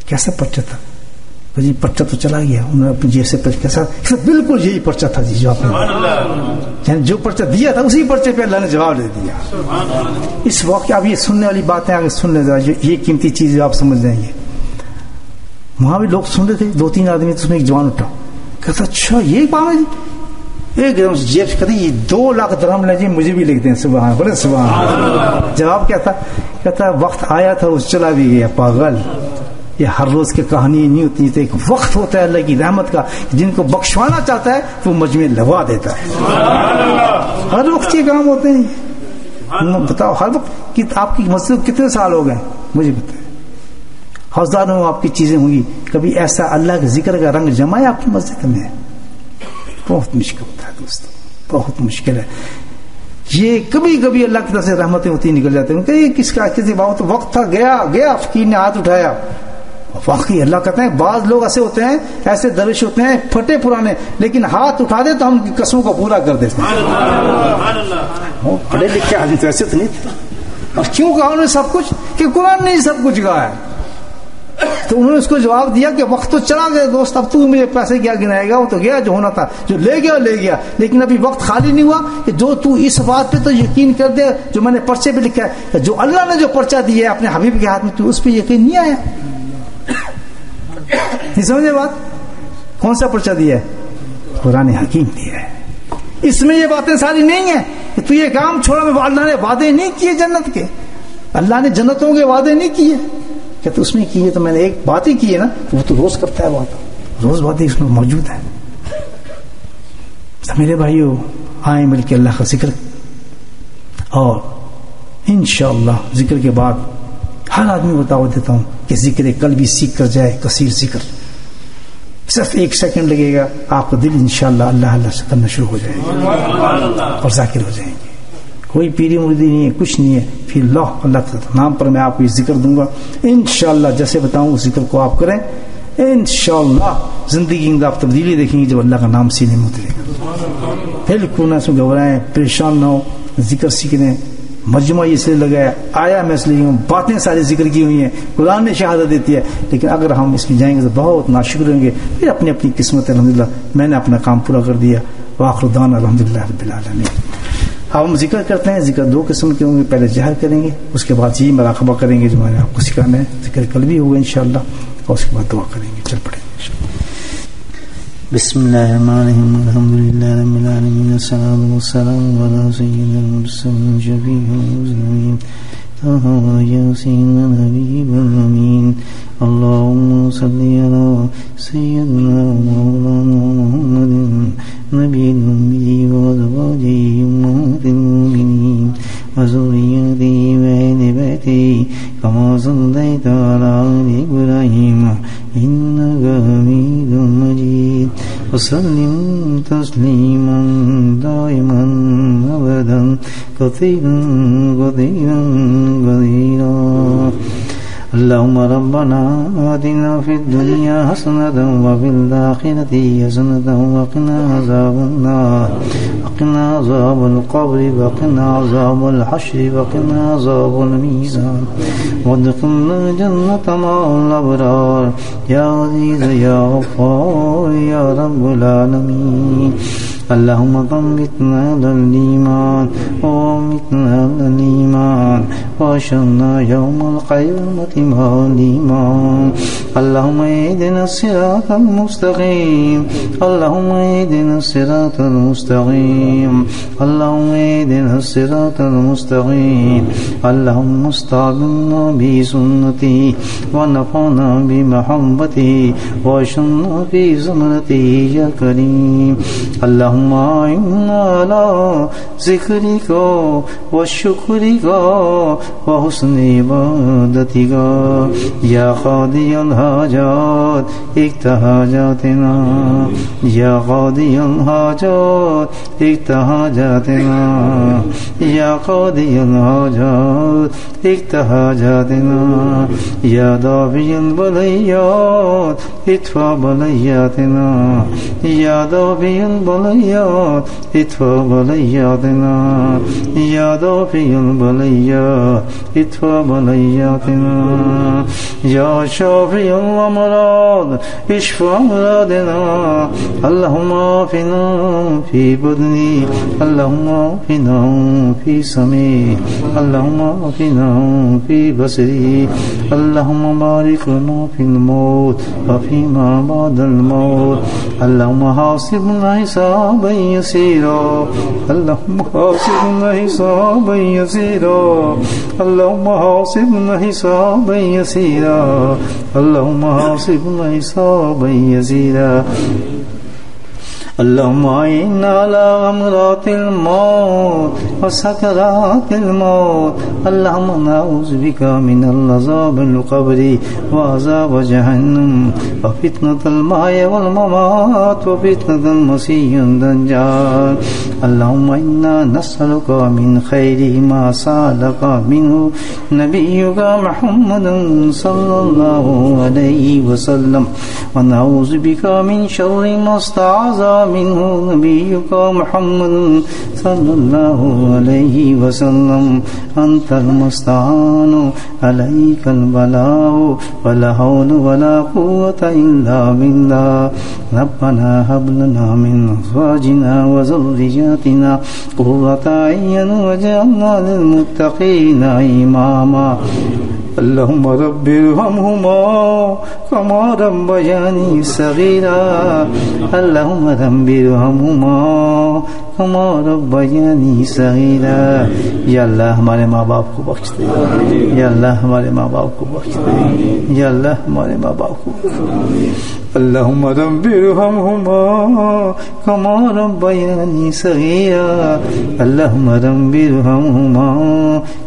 Speaker 2: کیسا پرچہ تھا؟ جی پرچہ تو چلا گیا. انہوں نے اپنی جیب سے کیسا, بالکل یہی پرچہ تھا جی جو آپ نے, جو پرچہ دیا تھا اسی پرچے پہ اللہ نے جواب دے دیا. اس وقت اب یہ سننے والی باتیں آگے سن لیں ذرا, یہ قیمتی چیز آپ سمجھ جائیں گے. وہاں بھی لوگ سن رہے تھے, 2-3 آدمی, تو اس میں ایک جوان اٹھا, کہتا اچھا یہ کام ہے جی. ایک دم جیب سے کہتے یہ 2 لاکھ درہم لے جی, مجھے بھی لکھ دیں. سبحان بڑے سبحان. جواب کیا تھا؟ کہتا وقت آیا تھا اس چلا بھی گیا. پاگل, یہ ہر روز کی کہانی نہیں ہوتی, تو ایک وقت ہوتا ہے اللہ کی رحمت کا, جن کو بخشوانا چاہتا ہے وہ مجمع لگوا دیتا ہے. ہر وقت یہ کام ہوتے ہیں. بتاؤ ہر وقت آپ کی مسجد کتنے سال ہو گئے مجھے بتائیں, ہزاروں آپ کی چیزیں ہوں گی, کبھی ایسا اللہ کے ذکر کا رنگ جمع ہے آپ کی مسجد میں؟ بہت مشکل ہوتا ہے دوستوں, بہت مشکل ہے. یہ کبھی کبھی اللہ کی طرف سے رحمتیں ہوتی نکل جاتے ہیں. کہ کس کا کسی بات وقت تھا, گیا فقیر نے ہاتھ اٹھایا. واقعی اللہ کہتے ہیں بعض لوگ ایسے ہوتے ہیں, ایسے درویش ہوتے ہیں پھٹے پرانے, لیکن ہاتھ اٹھا دے تو ہم کی قسموں کو پورا کر دیتے ہیں. پڑھے لکھے آدمی تو ایسے تو نہیں تھے. اور کیوں کہا انہوں نے سب کچھ؟ کہ قرآن نے سب کچھ کہا ہے. تو انہوں نے اس کو جواب دیا کہ وقت تو چلا گیا دوست, اب تو مجھے پیسے کیا گنائے گا, وہ تو گیا جو ہونا تھا, جو لے گیا, لیکن ابھی وقت خالی نہیں ہوا کہ جو تو اس بات پہ تو یقین کر دے جو میں نے پرچے پہ لکھا ہے, جو اللہ نے جو پرچہ دیا ہے اپنے حبیب کے ہاتھ میں, تو اس پہ یقین نہیں آیا. نہیں سمجھے بات؟ کون سا پرچہ دیا ہے؟ قرآن حکیم دیا ہے. اس میں یہ باتیں ساری نہیں ہیں کہ تو یہ کام چھوڑا. میں اللہ نے وعدے نہیں کیے جنت کے, اللہ نے جنتوں کے وعدے نہیں کیے. کہ تو اس میں کیے تو میں نے ایک بات ہی کی ہے نا, وہ تو روز کرتا ہے بات, روز باتیں اس میں موجود ہیں. میرے بھائیو آئیں مل کے اللہ کا ذکر, اور انشاءاللہ ذکر کے بعد ہر آدمی کو دعوت دیتا ہوں کہ ذکر قلبی سیکھ کر جائے. کثیر ذکر, صرف 1 سیکنڈ لگے گا, آپ کا دل انشاءاللہ اللہ سے کرنا شروع ہو جائے گا اور ذاکر ہو جائیں گے. کوئی پیری مریدی نہیں ہے, کچھ نہیں ہے. پھر اللہ کے نام پر میں آپ کو یہ ذکر دوں گا انشاءاللہ, جیسے بتاؤں اس ذکر کو آپ کریں انشاءاللہ. زندگی میں آپ تبدیلی دیکھیں گے جب اللہ کا نام سینے میں اترے گا. بالکل نہ اس میں گھبرائیں, پریشان نہ ہو. ذکر سیکھنے مجموعہ اس لیے لگایا, آیا میں اس لیے ہوں, باتیں ساری ذکر کی ہوئی ہیں, قرآن نے شہادت دیتی ہے, لیکن اگر ہم اس میں جائیں گے تو بہت ناشکر ہوں گے. پھر اپنی اپنی قسمت, الحمدللہ میں نے اپنا کام پورا کر دیا. وآخر دعوانا الحمدللہ رب العالمین. اب ہم ذکر کرتے ہیں. ذکر 2 قسم کے ہوں گے, پہلے جہر کریں گے, اس کے بعد یہ مراقبہ کریں گے جو میں نے آپ کو سکھانا ہے. ذکر قلبی ہوگا انشاءاللہ, اور اس کے بعد دعا کریں گے. چل پڑیں گے.
Speaker 1: بسم اللہ الرحمن الرحیم. الحمدللہ رب العالمین, الصلاۃ والسلام علی سید المرسلین شفیع المذنبین طه یاسین الحبیب الامین. اللهم صل على سيدنا مولانا محمد نبي الأمي وأزواجه أمهات المؤمنين وذريته وأهل بيته كما صليت على آل إبراهيم إنك حميد مجيد. وسلم تسليما دائما أبدا كثيرا كثيرا كثيرا. اللهم ربنا آتنا في الدنيا حسنة وفي الآخرة حسنة وقنا عذاب النار وقنا عذاب القبر وقنا عذاب الحشر وقنا عذاب الميزان وادخلنا الجنة مع الأبرار يا عزيز يا غفار يا رب العالمين. اللهم ثبتنا على الإيمان وأمتنا على الإيمان وأحشرنا يوم القيامة مع الإيمان. اللهم اهدنا الصراط المستقيم اللهم اهدنا الصراط المستقيم اللهم اهدنا الصراط المستقيم. اللهم استعملنا بسنته ونفعنا بمحبته وأحشرنا في زمرته يا كريم. اللهم أعنا على ذكرك وشكرك وحسن عبادتك يا قاضي الحاجات اقض حاجاتنا يا قاضي الحاجات اقض حاجاتنا يا قاضي الحاجات اقض حاجاتنا يا دافع البليات ادفع بلياتنا يا دافع البليات ادفع بلياتنا يا دافع البليات ادفع بلياتنا يا شافي الأمراض اشفع أمراضنا. اللهم عافنا في بدني اللهم عافنا في سمعي اللهم عافنا في بصري. اللهم بارك لنا في الموت وفيما بعد الموت. اللهم حاسبنا حسابا يسيرا اللهم حاسبنا حسابا يسيرا اللهم حاسبنا حسابا يسيرا اللهم حاسبنا حسابا يسيرا. اللهم أعنا على غمرات الموت وسكرات الموت. اللهم نعوذ بك من العذاب القبر وعذاب جهنم وفتنة المحيا والممات وفتنة المسيح الدجال. اللهم إنا نسألك من خير ما سألك منه نبيك محمد صلى الله عليه وسلم ونعوذ بك من شر ما استعاذ منه نبيك محمد صلى الله عليه وسلم. أنت المستعان عليك البلاء ولا حول ولا قوة إلا بالله. ربنا هب لنا من أزواجنا وذرياتنا قرة أعين واجعلنا للمتقين إماما. اللهم رب ارحمهما كما ربياني صغيرا اللهم رب ارحمهما كما ربياني صغيرا. یا اللہ ہمارے ماں باپ کو بخش دے یا اللہ ہمارے ماں باپ کو بخش دے یا اللہ ہمارے ماں باپ کو بخش دے. اللهم رب ارحمهما كما ربياني صغيرا اللهم رب ارحمهما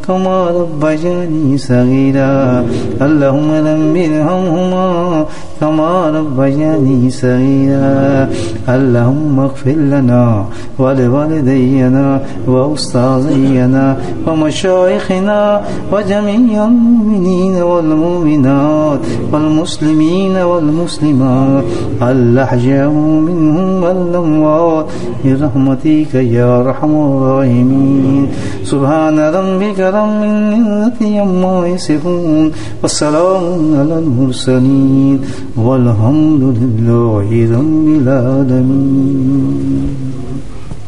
Speaker 1: كما ربياني صغيرا اللهم رب ارحمهما كما ربياني صغيرا. اللهم اغفر لنا ولوالدينا وأستاذينا ومشايخنا وجميع المؤمنين والمؤمنات والمسلمين والمسلمات الأحياء منهم والأموات برحمتك يا أرحم الراحمين. سبحان ربك رب العزة عما يصفون والسلام على المرسلين والحمد لله رب العالمين.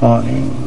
Speaker 1: آمين.